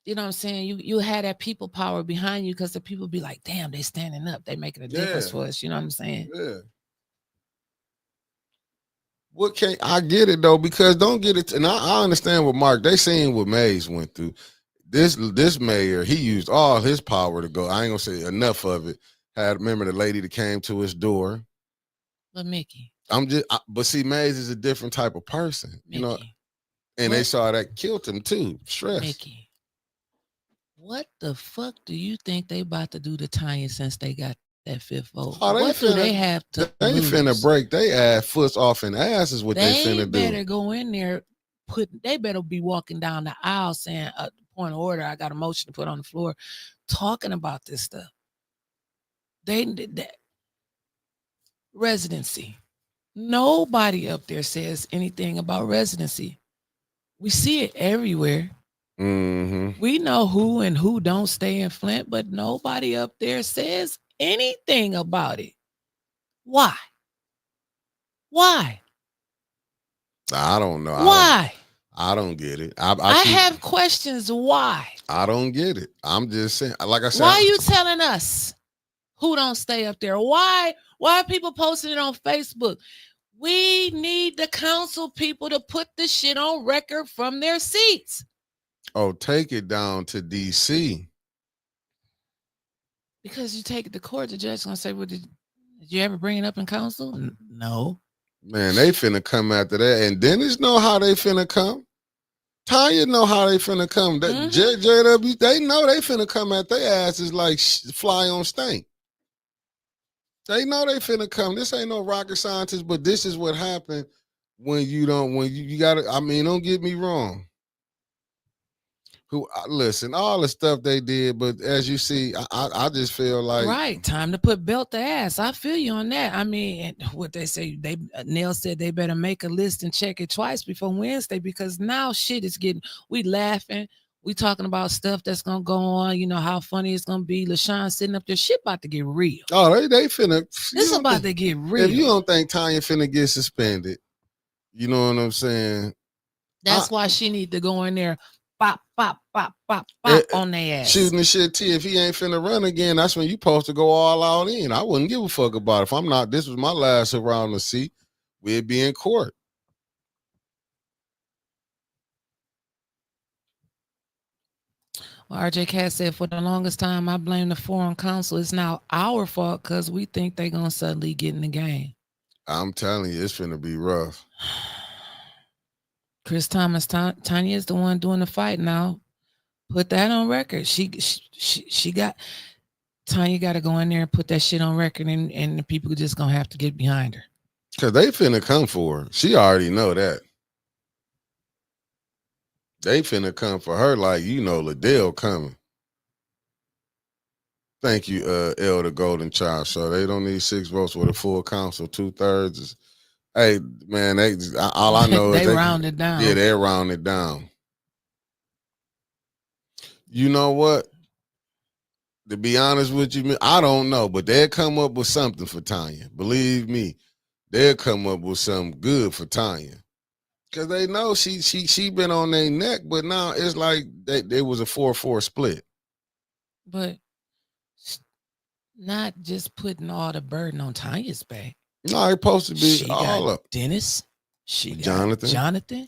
you know what I'm saying? You had that people power behind you because the people be like, damn, they standing up. They making a difference for us. You know what I'm saying? Yeah. I get it though, because don't get it. And I understand what Mark, they seen what Mays went through. This mayor, he used all his power to go. I ain't gonna say enough of it. Remember the lady that came to his door. But Mickey. But see, Mays is a different type of person, Mickey, and they saw that killed him too. Stress. Mickey, what the fuck do you think they about to do to Tanya since they got that 5th vote? What do they have to They lose? finna break they ass foots off in ass is what they finna do. They better go in there, they better be walking down the aisle saying, point of order, I got a motion to put on the floor, talking about this stuff. They did that. Residency. Nobody up there says anything about residency. We see it everywhere. Mm-hmm. We know who and who don't stay in Flint, but nobody up there says anything about it. Why? I don't know. Why? I don't get it. I have questions. Why? I don't get it. I'm just saying, like I said. Why are you telling us who don't stay up there? Why are people posting it on Facebook? We need the council people to put this shit on record from their seats. Oh, take it down to DC. Because you take it to court, the judge's gonna say, well, did you ever bring it up in council? No. Man, they finna come after that. And Dennis know how they finna come. Tanya know how they finna come. JW, they know they finna come at their asses like fly on stink. They know they finna come. This ain't no rocket scientist, but this is what happened when you gotta, I mean, don't get me wrong. Listen, all the stuff they did, but as you see, I just feel like right, time to put belt to ass. I feel you on that. I mean, what they say, Nell said they better make a list and check it twice before Wednesday, because now shit is getting, we laughing, we talking about stuff that's gonna go on, you know how funny it's gonna be. LaShawn sitting up there, shit about to get real. Oh, they finna. It's about to get real. If you don't think Tanya finna get suspended, you know what I'm saying? That's why she need to go in there. Pop, pop, pop, pop, pop on their ass. Shooting the shit, T. If he ain't finna run again, that's when you supposed to go all out in. I wouldn't give a fuck about it. If I'm not, this was my last around to see, we'd be in court. Well, RJ Cass said, for the longest time, I blame the foreign council. It's now our fault because we think they're going to suddenly get in the game. I'm telling you, it's finna be rough. Chris Thomas, Tanya is the one doing the fight now. Put that on record. She got, Tanya got to go in there and put that shit on record, and the people are just going to have to get behind her. Because they finna come for her. She already know that. They finna come for her like, you know, Liddell coming. Thank you, Elder Golden Child. So they don't need 6 votes with a full council. 2/3 is, hey, man, all I know is they round it down. Yeah, they round it down. You know what? To be honest with you, I don't know, but they'll come up with something for Tanya. Believe me, they'll come up with something good for Tanya. Because they know she been on their neck, but now it's like there was a 4-4 split. But not just putting all the burden on Tanya's back. No, it's supposed to be all up. Dennis, she Jonathan,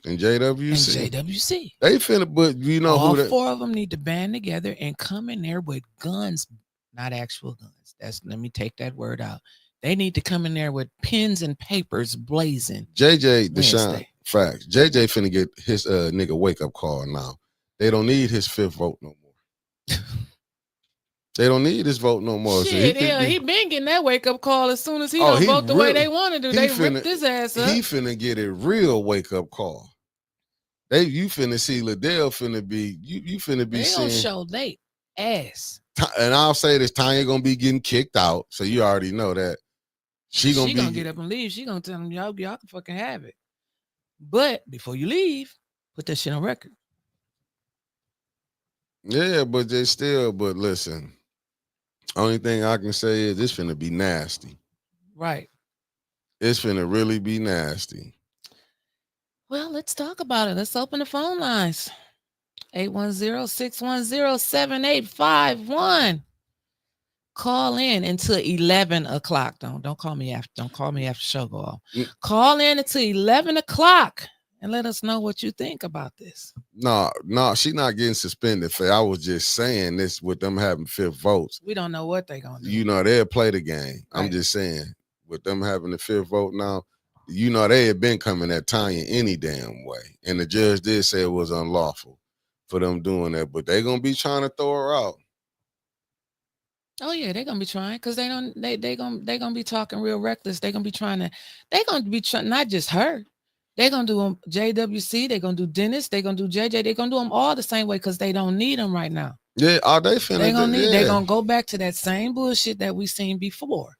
and JWC. They finna, but you know all who 4 of them need to band together and come in there with guns, not actual guns. Let me take that word out. They need to come in there with pens and papers blazing. JJ Deshaun, facts. JJ finna get his nigga wake up call now. They don't need his 5th vote no more. They don't need his vote no more. Shit, so he been getting that wake up call as soon as he don't vote the way they want to do. They ripped his ass up. He finna get a real wake up call. You finna see Liddell finna be you finna be they gonna show they ass. And I'll say this: Tanya gonna be getting kicked out, so you already know that. She gonna get up and leave. She gonna tell them y'all can fucking have it. But before you leave, put that shit on record. Yeah, but listen. Only thing I can say is it's finna be nasty. Right. It's finna really be nasty. Well, let's talk about it. Let's open the phone lines. 810-610-7851. Call in until 11 o'clock. Don't call me after. Don't call me after show go off. Call in until 11 o'clock and let us know what you think about this. No, she's not getting suspended. I was just saying this with them having 5th votes. We don't know what they're gonna do. You know, they'll play the game. Right. I'm just saying, with them having the 5th vote now, you know, they had been coming at Tanya any damn way. And the judge did say it was unlawful for them doing that, but they're gonna be trying to throw her out. Oh yeah, they're gonna be trying because they gonna be talking real reckless. They're gonna be trying not just her. They're going to do them JWC. They're going to do Dennis. They're going to do JJ. They're going to do them all the same way because they don't need them right now. Yeah, are they finna? They're going to go back to that same bullshit that we seen before.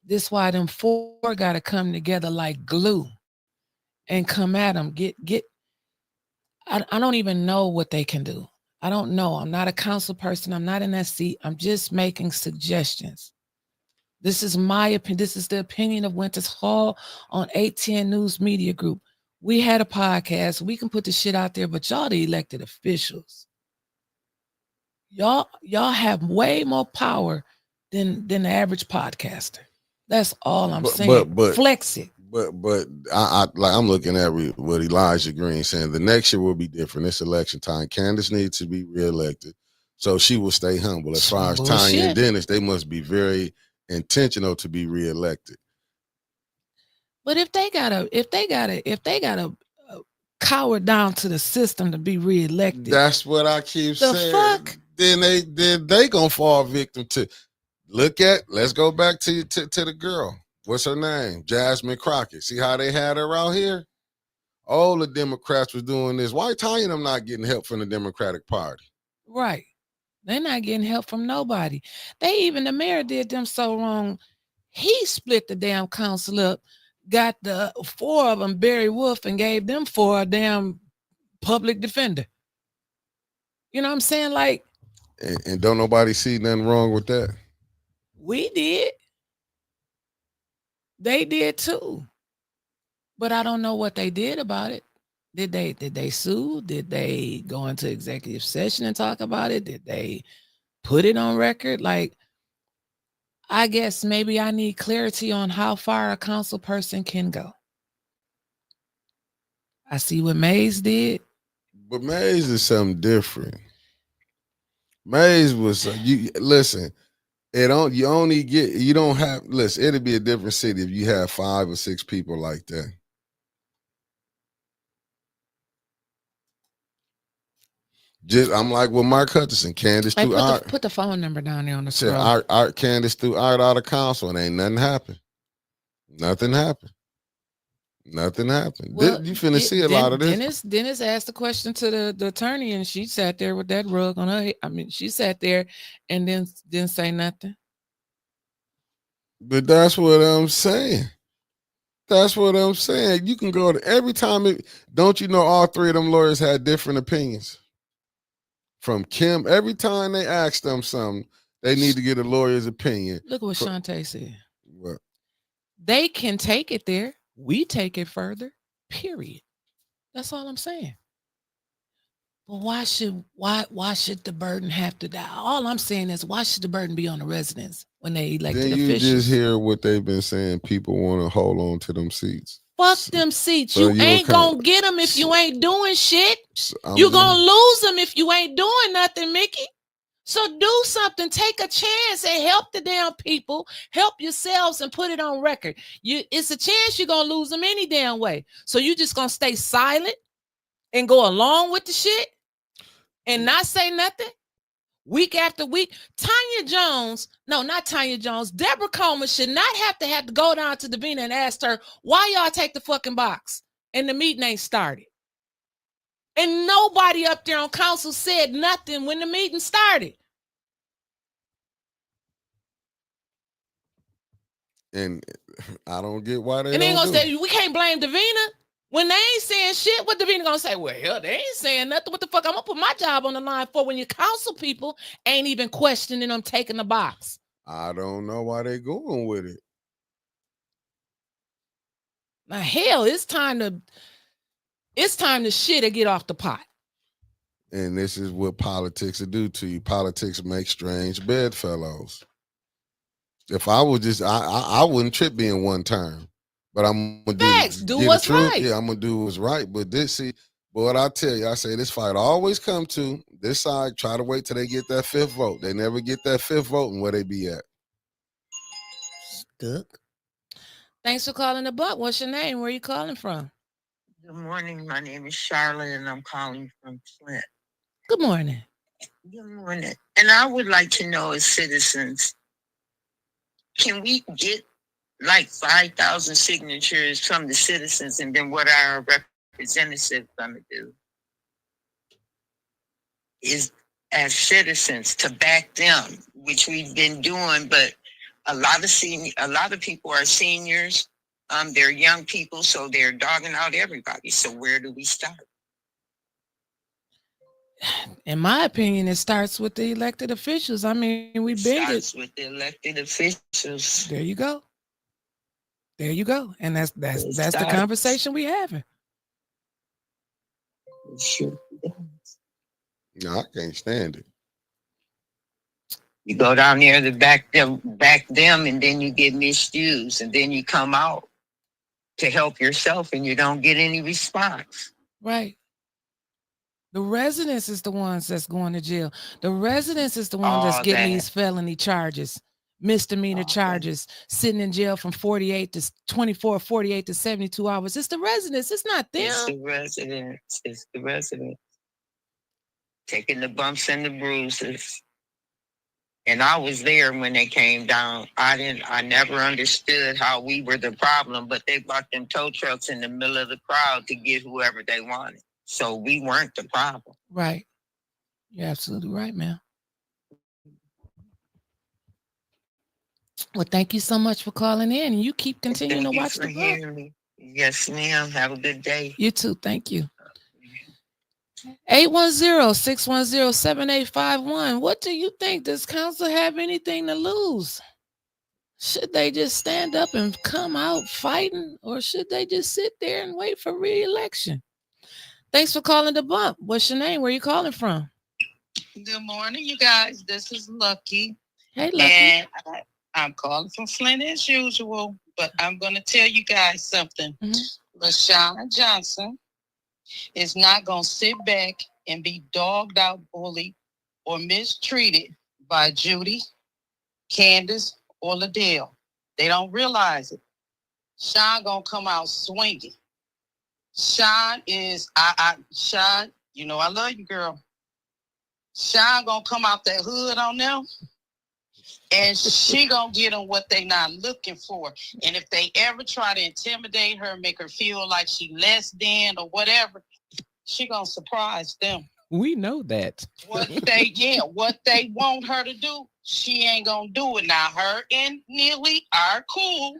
This why them 4 got to come together like glue and come at them. I don't even know what they can do. I don't know. I'm not a council person. I'm not in that seat. I'm just making suggestions. This is my opinion. This is the opinion of Winters Hall on 810 News Media Group. We had a podcast. We can put the shit out there, but y'all the elected officials. Y'all have way more power than the average podcaster. That's all I'm saying. But flex it. But I'm looking at what Elijah Green saying. The next year will be different. It's election time. Candace needs to be reelected, so she will stay humble. As far as Tanya and Dennis, they must be very intentional to be reelected. But if they gotta cowered down to the system to be reelected. That's what I keep The saying. fuck? Then they gonna fall victim to. Let's go back to the girl. What's her name? Jasmine Crockett. See how they had her out here? All the Democrats was doing this. Why Tanya and them not getting help from the Democratic Party? Right. They're not getting help from nobody. The mayor did them so wrong. He split the damn council up, got the 4 of them Barry Wolf, and gave them 4 a damn public defender. You know what I'm saying? Like, and don't nobody see nothing wrong with that. We did. They did too. But I don't know what they did about it. Did they sue? Did they go into executive session and talk about it? Did they put it on record? Like, I guess maybe I need clarity on how far a council person can go. I see what Mays did. But Mays is something different. Mays was you listen. It'd be a different city if you had 5 or 6 people like that. I'm like with Mark Hutchinson, Candace through Art. Put the phone number down there on the Said scroll. Art Candace through Art out of council, and ain't nothing happened. Nothing happened. Well, you finna see a lot of this. Dennis asked the question to the attorney, and she sat there with that rug on her head. I mean, she sat there and then didn't say nothing. But that's what I'm saying. You can go to every time. Don't you know all 3 of them lawyers had different opinions? From Kim, every time they asked them something, they need to get a lawyer's opinion. Look what Shantae said. What? They can take it there. We take it further. Period. That's all I'm saying. But why should the burden have to die? All I'm saying is, why should the burden be on the residents when they elected officials? Then you just hear what they've been saying. People want to hold on to them seats. Fuck them seats. So you ain't gonna get them if you ain't doing shit. You're gonna lose them if you ain't doing nothing, Mickey. So do something. Take a chance and help the damn people. Help yourselves and put it on record. It's a chance you're gonna lose them any damn way. So you just gonna stay silent and go along with the shit and not say nothing? Week after week, Deborah Coleman should not have to go down to Davina and ask her, why y'all take the fucking box? And the meeting ain't started. And nobody up there on council said nothing when the meeting started. And I don't get why they and they don't gonna say, we can't blame Davina. When they ain't saying shit, what Davina gonna say? Well, hell, they ain't saying nothing. What the fuck I'm gonna put my job on the line for when your council people ain't even questioning them taking the box? I don't know why they going with it. Now, hell, it's time to shit or get off the pot. And this is what politics will do to you. Politics make strange bedfellows. If I was just, I wouldn't trip being one term. But I'm gonna do what's right. Yeah, I'm gonna do what's right. But what I tell you, I say this fight always come to this side. Try to wait till they get that 5th vote. They never get that 5th vote, and where they be at. Stuck. Thanks for calling the Buck. What's your name? Where are you calling from? Good morning. My name is Charlotte, and I'm calling from Flint. Good morning. Good morning. And I would like to know, as citizens, can we get like 5,000 signatures from the citizens, and then what our representatives going to do is, as citizens, to back them, which we've been doing. But a lot of people are seniors. They're young people, so they're dogging out everybody. So where do we start? In my opinion, it starts with the elected officials. I mean, with the elected officials. There you go. And that's the conversation we having. Sure. No, I can't stand it. You go down there to back them, and then you get misused, and then you come out to help yourself, and you don't get any response. Right. The residents is the ones that's going to jail. The residents is the ones that's getting these felony charges misdemeanor Okay. charges, sitting in jail from 48 to 24, 48 to 72 hours. It's the residents. It's not It's them. the residents. It's the residents. Taking the bumps and the bruises. And I was there when they came down. I never understood how we were the problem, but they brought them tow trucks in the middle of the crowd to get whoever they wanted. So we weren't the problem. Right. You're absolutely right, ma'am. Well, thank you so much for calling in, and you keep continuing Thank to you watch for the book. hearing me. Yes, ma'am. Have a good day. You too. Thank you. 810-610-7851. What do you think? Does council have anything to lose? Should they just stand up and come out fighting, or should they just sit there and wait for re-election? Thanks for calling the bump. What's your name? Where you calling from? Good morning, you guys. This is Lucky. Hey, Lucky. And I'm calling from Flint as usual, but I'm going to tell you guys something. LaShawn Johnson is not going to sit back and be dogged out, bullied, or mistreated by Judy, Candace, or Liddell. They don't realize it. Sean going to come out swinging. Sean is, Sean, you know I love you, girl. Sean gonna come out that hood on them, and she gonna get them what they not looking for. And if they ever try to intimidate her, make her feel like she less than or whatever, she gonna surprise them. We know that. What they want her to do, she ain't gonna do it. Now her and Neely are cool,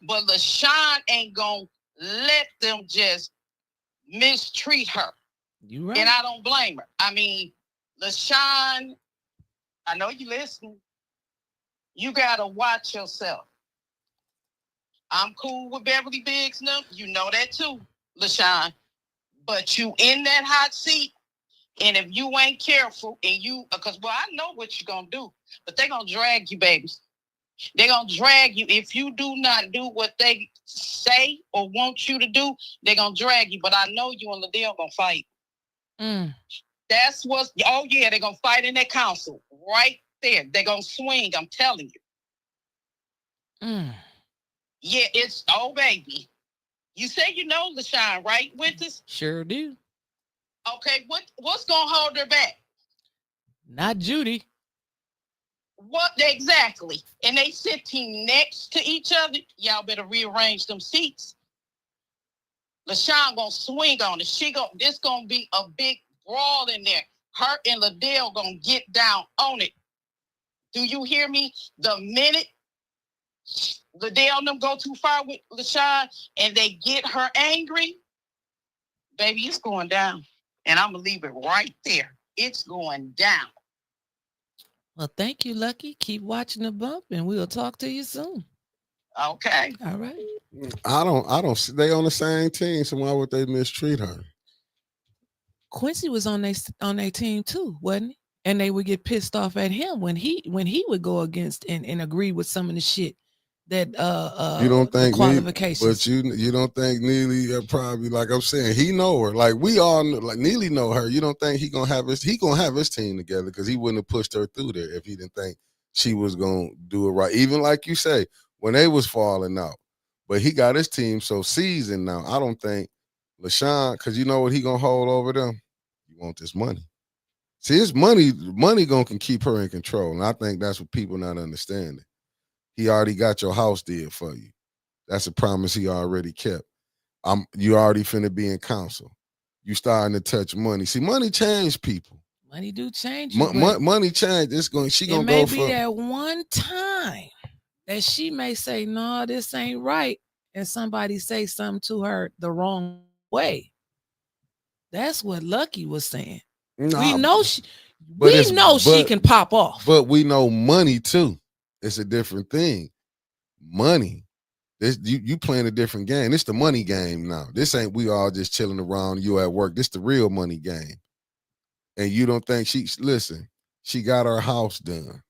but LaShawn ain't gonna let them just mistreat her. You right. And I don't blame her. I mean, LaShawn, I know you listening. You gotta watch yourself. I'm cool with Beverly Biggs now. You know that too, LaShawn. But you in that hot seat, and if you ain't careful, and you, because I know what you're gonna do, but they're gonna drag you, baby. They're gonna drag you. If you do not do what they say or want you to do, they're gonna drag you. But I know you and Liddell gonna fight. That's what's, oh yeah, they're gonna fight in that council right there. They're gonna swing, I'm telling you. Yeah, it's, oh baby. You say you know LaShawn, right, Winters? Sure do. Okay, what's gonna hold her back? Not Judy. What exactly? And they sitting next to each other. Y'all better rearrange them seats. LaShawn gonna swing on it. This gonna be a big brawl in there. Her and Liddell gonna get down on it. Do you hear me? The minute Liddell and them go too far with LaShawn and they get her angry, baby, it's going down. And I'm gonna leave it right there. It's going down. Well, thank you, Lucky. Keep watching the bump, and we'll talk to you soon. Okay. All right. I don't. They on the same team, so why would they mistreat her? Quincy was on their team too, wasn't he? And they would get pissed off at him when he would go against and agree with some of the shit that you don't think qualifications. But you don't think Neely probably, like I'm saying, he know her. Like we all know, like Neely know her. You don't think he gonna have his team together, because he wouldn't have pushed her through there if he didn't think she was gonna do it right. Even like you say, when they was falling out. But he got his team so seasoned now. I don't think LaShawn, because you know what he gonna hold over them? You want this money. See, his money gonna can keep her in control. And I think that's what people not understanding. He already got your house deal for you. That's a promise he already kept. You already finna be in council. You starting to touch money. See, money change people. Money do change. Money change. She gonna go for. It may be that one time that she may say, no, this ain't right. And somebody say something to her the wrong way. That's what Lucky was saying. Nah, we know she can pop off. But we know money too. It's a different thing. Money. This you playing a different game. It's the money game now. This ain't we all just chilling around, you at work. This the real money game. And you don't think she got her house done.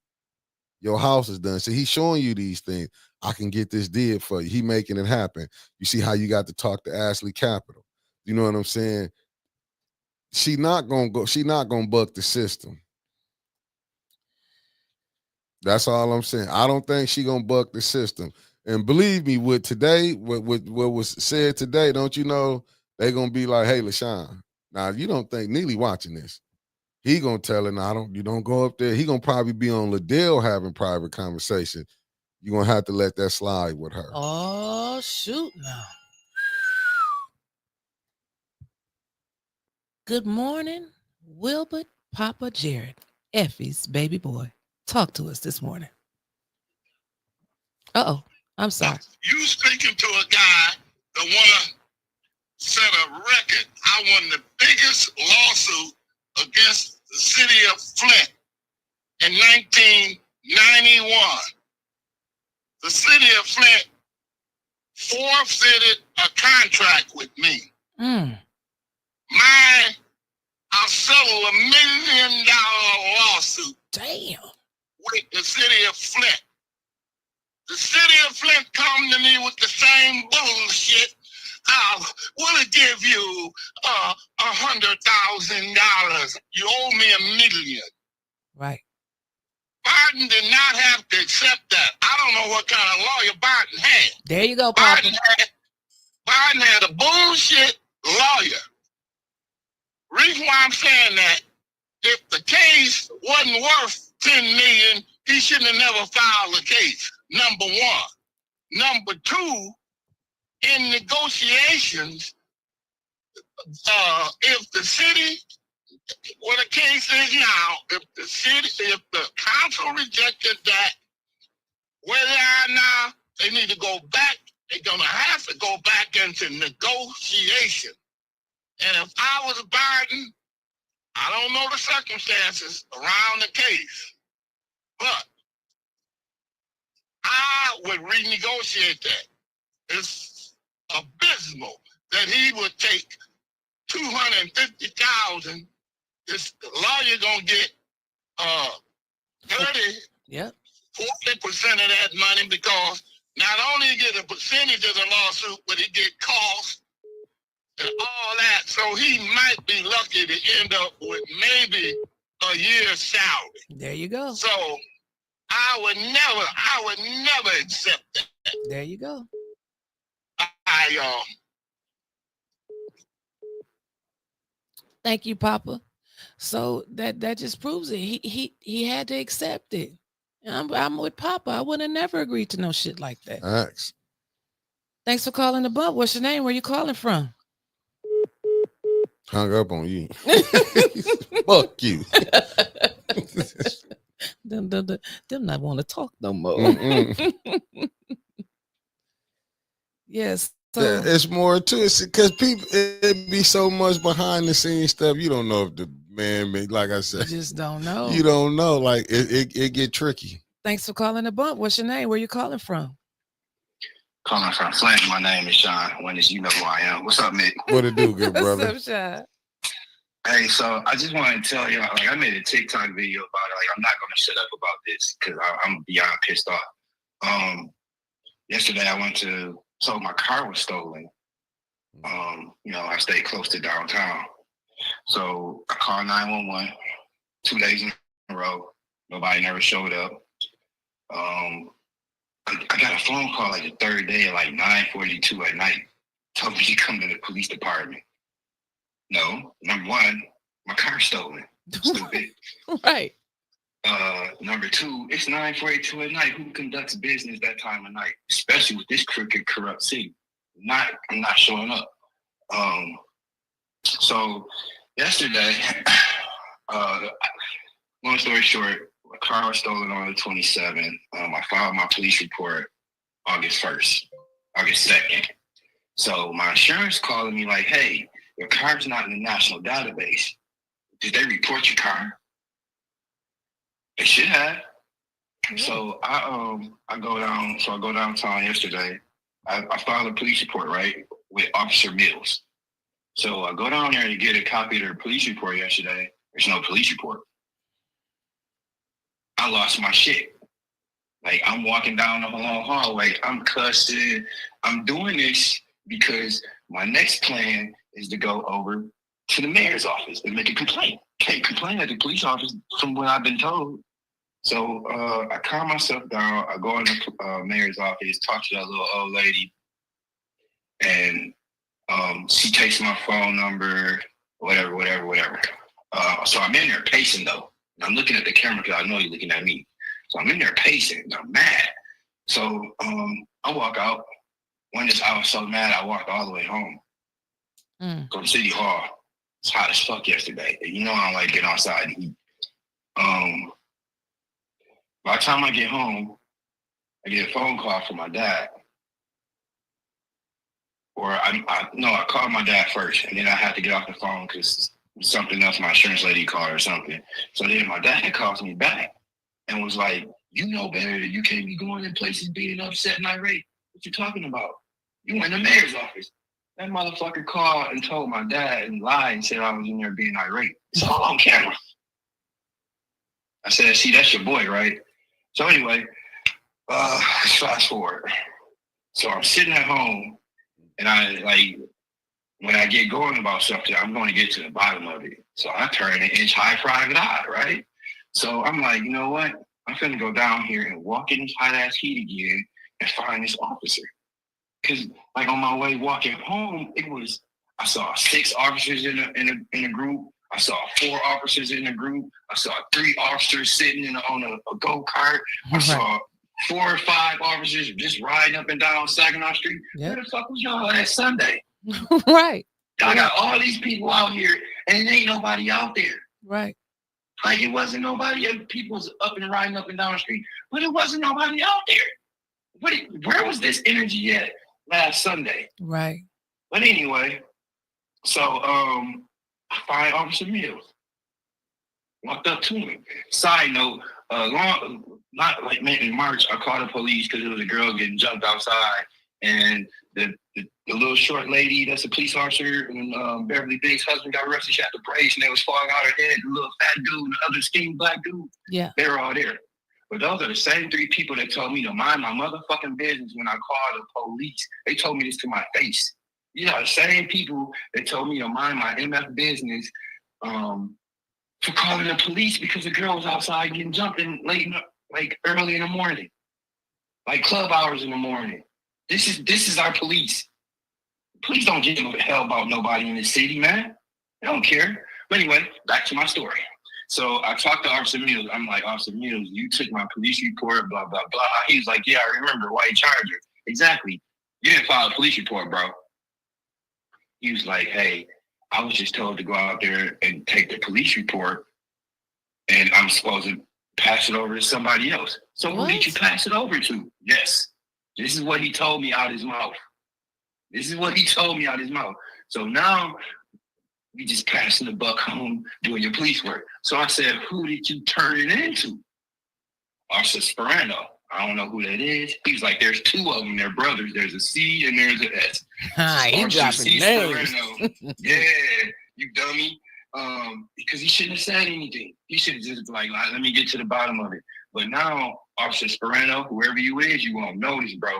Your house is done. So he's showing you these things. I can get this deal for you. He making it happen. You see how you got to talk to Ashley Capital. You know what I'm saying? She not gonna buck the system. That's all I'm saying. I don't think she gonna buck the system. And believe me, with today, what was said today, don't you know they gonna be like, hey, LaShawn. Now you don't think Neely watching this? He gonna tell her, no, you don't go up there. He gonna probably be on Liddell having private conversation. You gonna have to let that slide with her. Oh shoot! Now. Good morning, Wilbert Papa Jared, Effie's baby boy. Talk to us this morning. Uh-oh, I'm sorry. You speaking to a guy that wanna set a record. I won the biggest lawsuit against the city of Flint in 1991. The city of Flint forfeited a contract with me. I'll settle $1 million lawsuit. Damn. With the city of Flint. The city of Flint come to me with the same bullshit. We'll give you $100,000. You owe me $1 million. Right. Biden did not have to accept that. I don't know what kind of lawyer Biden had. There you go, Papa. Biden had a bullshit lawyer. Reason why I'm saying that, if the case wasn't worth $10 million, he shouldn't have never filed the case. Number one. Number two, in negotiations, if the city, what the case is now, if the council rejected that, where they are now, they need to go back. They're gonna have to go back into negotiation. And if I was Biden, I don't know the circumstances around the case, but I would renegotiate that. It's abysmal that he would take $250,000. This lawyer gonna get 40% of that money, because not only get a percentage of the lawsuit, but he get costs and all that. So he might be lucky to end up with maybe a year's salary. There you go. So I would never accept that. There you go. Thank you, Papa. So that just proves it. He had to accept it. I'm with Papa. I would have never agreed to no shit like that. Thanks. Thanks for calling the bump. What's your name? Where you calling from? Hung up on you. Fuck you. them not want to talk no more. Yes. So it's more to it because people, it be so much behind the scenes stuff. You don't know if the man, like I said, you just don't know. You don't know. Like it get tricky. Thanks for calling the bump. What's your name? Where you calling from? Calling from Flint. My name is Sean. When you know who I am. What's up, Mick? What it do, good brother? What's up, Sean? Hey, so I just want to tell you, like, I made a TikTok video about it. Like, I'm not gonna shut up about this because I'm beyond pissed off. Yesterday I so my car was stolen. I stayed close to downtown. So I called 911 2 days in a row. Nobody never showed up. I got a phone call like the third day at like 9:42 at night. Told me to come to the police department. No, number one, my car's stolen. Stupid. Right. Number two, it's 9:42 at night. Who conducts business that time of night? Especially with this crooked, corrupt city. I'm not showing up. So yesterday, long story short, my car was stolen on the 27th. I filed my police report August 2nd. So my insurance calling me like, hey, your car's not in the national database. Did they report your car? They should have. So I go downtown yesterday. I filed a police report, right, with Officer Mills. So I go down there to get a copy of their police report yesterday. There's no police report. I lost my shit. Like, I'm walking down the long hallway. I'm cussing. I'm doing this because my next plan is to go over to the mayor's office and make a complaint. Can't complain at the police office from what I've been told. So I calm myself down. I go in the mayor's office, talk to that little old lady, and she takes my phone number, whatever. So I'm in there pacing though. And I'm looking at the camera because I know you're looking at me. So I'm in there pacing and I'm mad. So I walk out. I was so mad, I walked all the way home. Go to City Hall. It's hot as fuck yesterday. And you know I don't like getting outside and eat. By the time I get home, I get a phone call from my dad. Or I called my dad first, and then I had to get off the phone because something else my insurance lady called or something. So then my dad calls me back and was like, you know better that you can't be going in places being upset and irate. What you talking about? You went in the mayor's office. That motherfucker called and told my dad and lied and said I was in there being irate. It's all on camera. I said, see, that's your boy, right? So anyway, fast forward. So I'm sitting at home and when I get going about something, I'm going to get to the bottom of it. So I turn an inch high private eye, right? So I'm like, you know what? I'm finna go down here and walk in this hot ass heat again and find this officer. Cause like on my way walking home, I saw 6 officers in a group. I saw 4 officers in the group. I saw 3 officers sitting on a go-kart. I saw 4 or 5 officers just riding up and down Saginaw Street. Where the fuck was y'all that Sunday? Right. I got all these people out here and there ain't nobody out there. Right. Like it wasn't nobody. People was up and riding up and down the street, but it wasn't nobody out there. Where was this energy at last Sunday? Right. But anyway, so I find Officer Mills. Walked up to him. Side note, not like in March, I called the police because there was a girl getting jumped outside, and the little short lady that's a police officer and Beverly Biggs' husband got arrested. She had the brace and they was falling out her head. The little fat dude and the other skinny black dude. Yeah. They were all there. But those are the same 3 people that told me to mind my motherfucking business when I called the police. They told me this to my face. These are the same people that told me to mind my MF business for calling the police because the girl was outside getting jumped in early in the morning. Like club hours in the morning. This is our police. Police don't give a hell about nobody in the city, man. They don't care. But anyway, back to my story. So I talked to Officer Mills. I'm like, Officer Mills, you took my police report, blah, blah, blah. He was like, yeah, I remember. Why you charged her? Exactly. You didn't file a police report, bro. He was like, hey, I was just told to go out there and take the police report, and I'm supposed to pass it over to somebody else. So who did you pass it over to? Yes. This is what he told me out his mouth. So now we just passing the buck home doing your police work. So I said, who did you turn it into? Officer Sperano. I don't know who that is. He was like, there's 2 of them. They're brothers. There's a C and there's an S. He dropping names. Yeah, you dummy. Because he shouldn't have said anything. He should have just like, let me get to the bottom of it. But now, Officer Sperano, whoever you is, you won't notice, bro.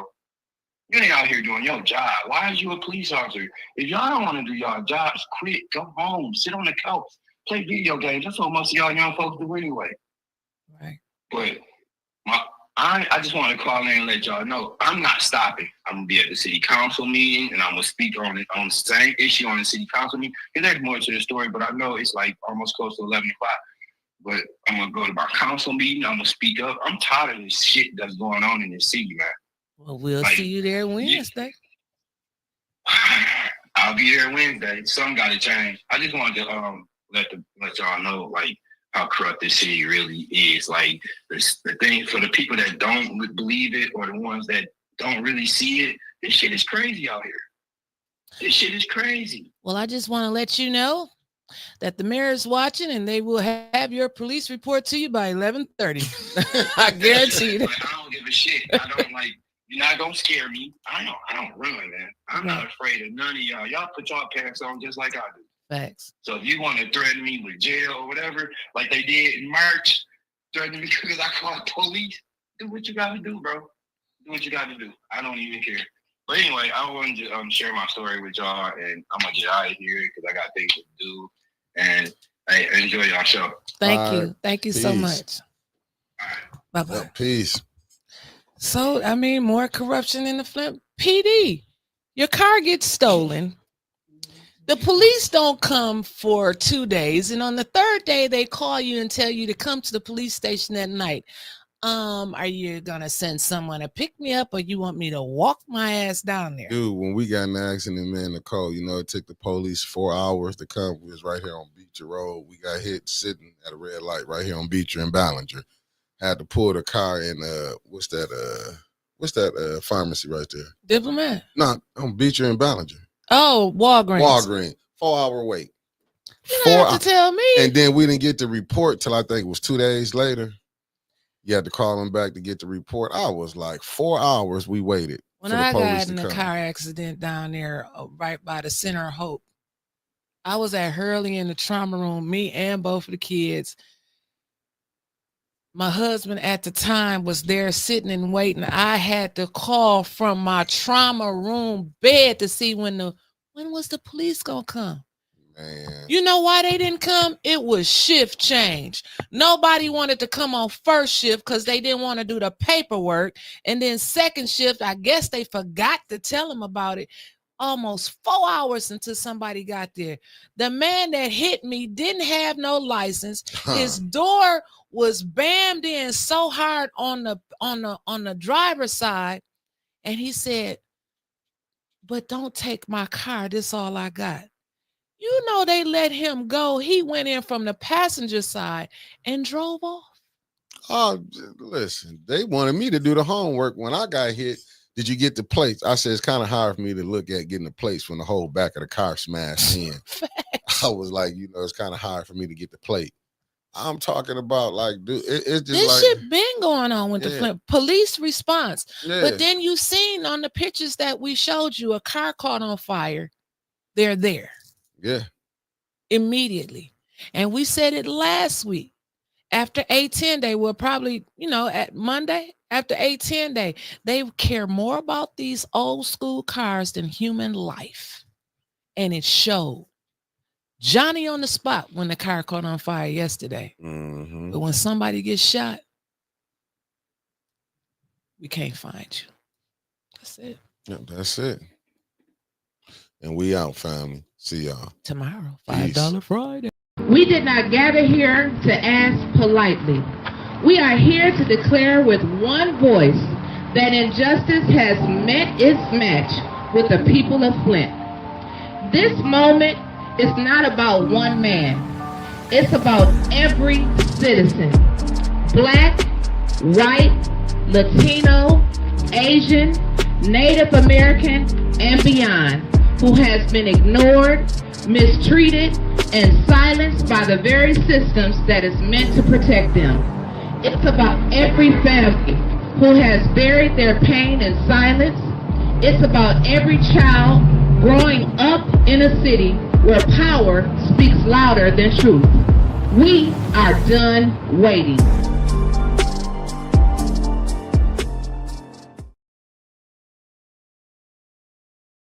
You ain't out here doing your job. Why is you a police officer? If y'all don't want to do y'all jobs, quit. Go home. Sit on the couch. Play video games. That's what most of y'all young folks do anyway. Right. But I just want to call in and let y'all know I'm not stopping. I'm going to be at the city council meeting, and I'm going to speak on the same issue on the city council meeting. And there's more to the story, but I know it's like almost close to 11 o'clock. But I'm going to go to my council meeting. I'm going to speak up. I'm tired of this shit that's going on in this city, man. Well, we'll see you there Wednesday. I'll be there Wednesday. Something got to change. I just wanted to let y'all know like how corrupt this city really is. Like the thing for the people that don't believe it or the ones that don't really see it. This shit is crazy out here. This shit is crazy. Well, I just want to let you know that the mayor is watching, and they will have your police report to you by 11:30. I guarantee you. I don't give a shit. I don't like. You're not gonna scare me. I don't run, man. I'm not afraid of none of y'all. Y'all put y'all pants on just like I do. Facts. So if you want to threaten me with jail or whatever, like they did in March, threaten me because I called police, do what you gotta do, bro. Do what you gotta do. I don't even care. But anyway, I wanted to share my story with y'all, and I'm gonna get out of here because I got things to do. And hey, enjoy y'all show. Thank you. Thank you so much. All right. Bye-bye. Peace. So, I mean, more corruption in the Flint PD. Your car gets stolen. The police don't come for 2 days. And on the third day, they call you and tell you to come to the police station at night. Are you going to send someone to pick me up or you want me to walk my ass down there? Dude, when we got in an accident, man, Nicole, you know, it took the police 4 hours to come. We was right here on Beecher Road. We got hit sitting at a red light right here on Beecher and Ballinger. Had to pull the car in, what's that pharmacy right there? Diplomat? No, on Beecher and Ballinger. Oh, Walgreens. 4 hour wait. You don't have to tell me. And then we didn't get the report till I think it was 2 days later. You had to call them back to get the report. I was like 4 hours we waited. When I got in a car accident down there right by the Center of Hope, I was at Hurley in the trauma room, me and both of the kids. My husband at the time was there sitting and waiting. I had to call from my trauma room bed to see when was the police gonna come. Man. You know why they didn't come? It was shift change. Nobody wanted to come on first shift because they didn't want to do the paperwork. And then second shift, I guess they forgot to tell them about it. Almost 4 hours until somebody got there. The man that hit me didn't have no license. His door was bammed in so hard on the driver's side, and he said, "But don't take my car. This is all I got." You know, they let him go. He went in from the passenger side and drove off. Oh, listen, they wanted me to do the homework when I got hit. Did you get the plates? I said, it's kind of hard for me to look at getting the plates when the whole back of the car smashed in. I was like, you know, it's kind of hard for me to get the plate. I'm talking about, like, dude, it's just this shit been going on with the Flint police response. Yeah. But then you seen on the pictures that we showed you a car caught on fire. They're there. Yeah. Immediately. And we said it last week. After 8-10 day, we'll probably, you know, at Monday, after 8-10 day, they care more about these old school cars than human life. And it showed. Johnny on the spot when the car caught on fire yesterday. Mm-hmm. But when somebody gets shot, we can't find you. That's it. Yep, that's it. And we out, family. See y'all tomorrow. $5 Friday. We did not gather here to ask politely. We are here to declare with one voice that injustice has met its match with the people of Flint. This moment is not about one man. It's about every citizen. Black, white, Latino, Asian, Native American, and beyond, who has been ignored, mistreated, and silenced by the very systems that is meant to protect them. It's about every family who has buried their pain in silence. It's about every child growing up in a city where power speaks louder than truth. We are done waiting.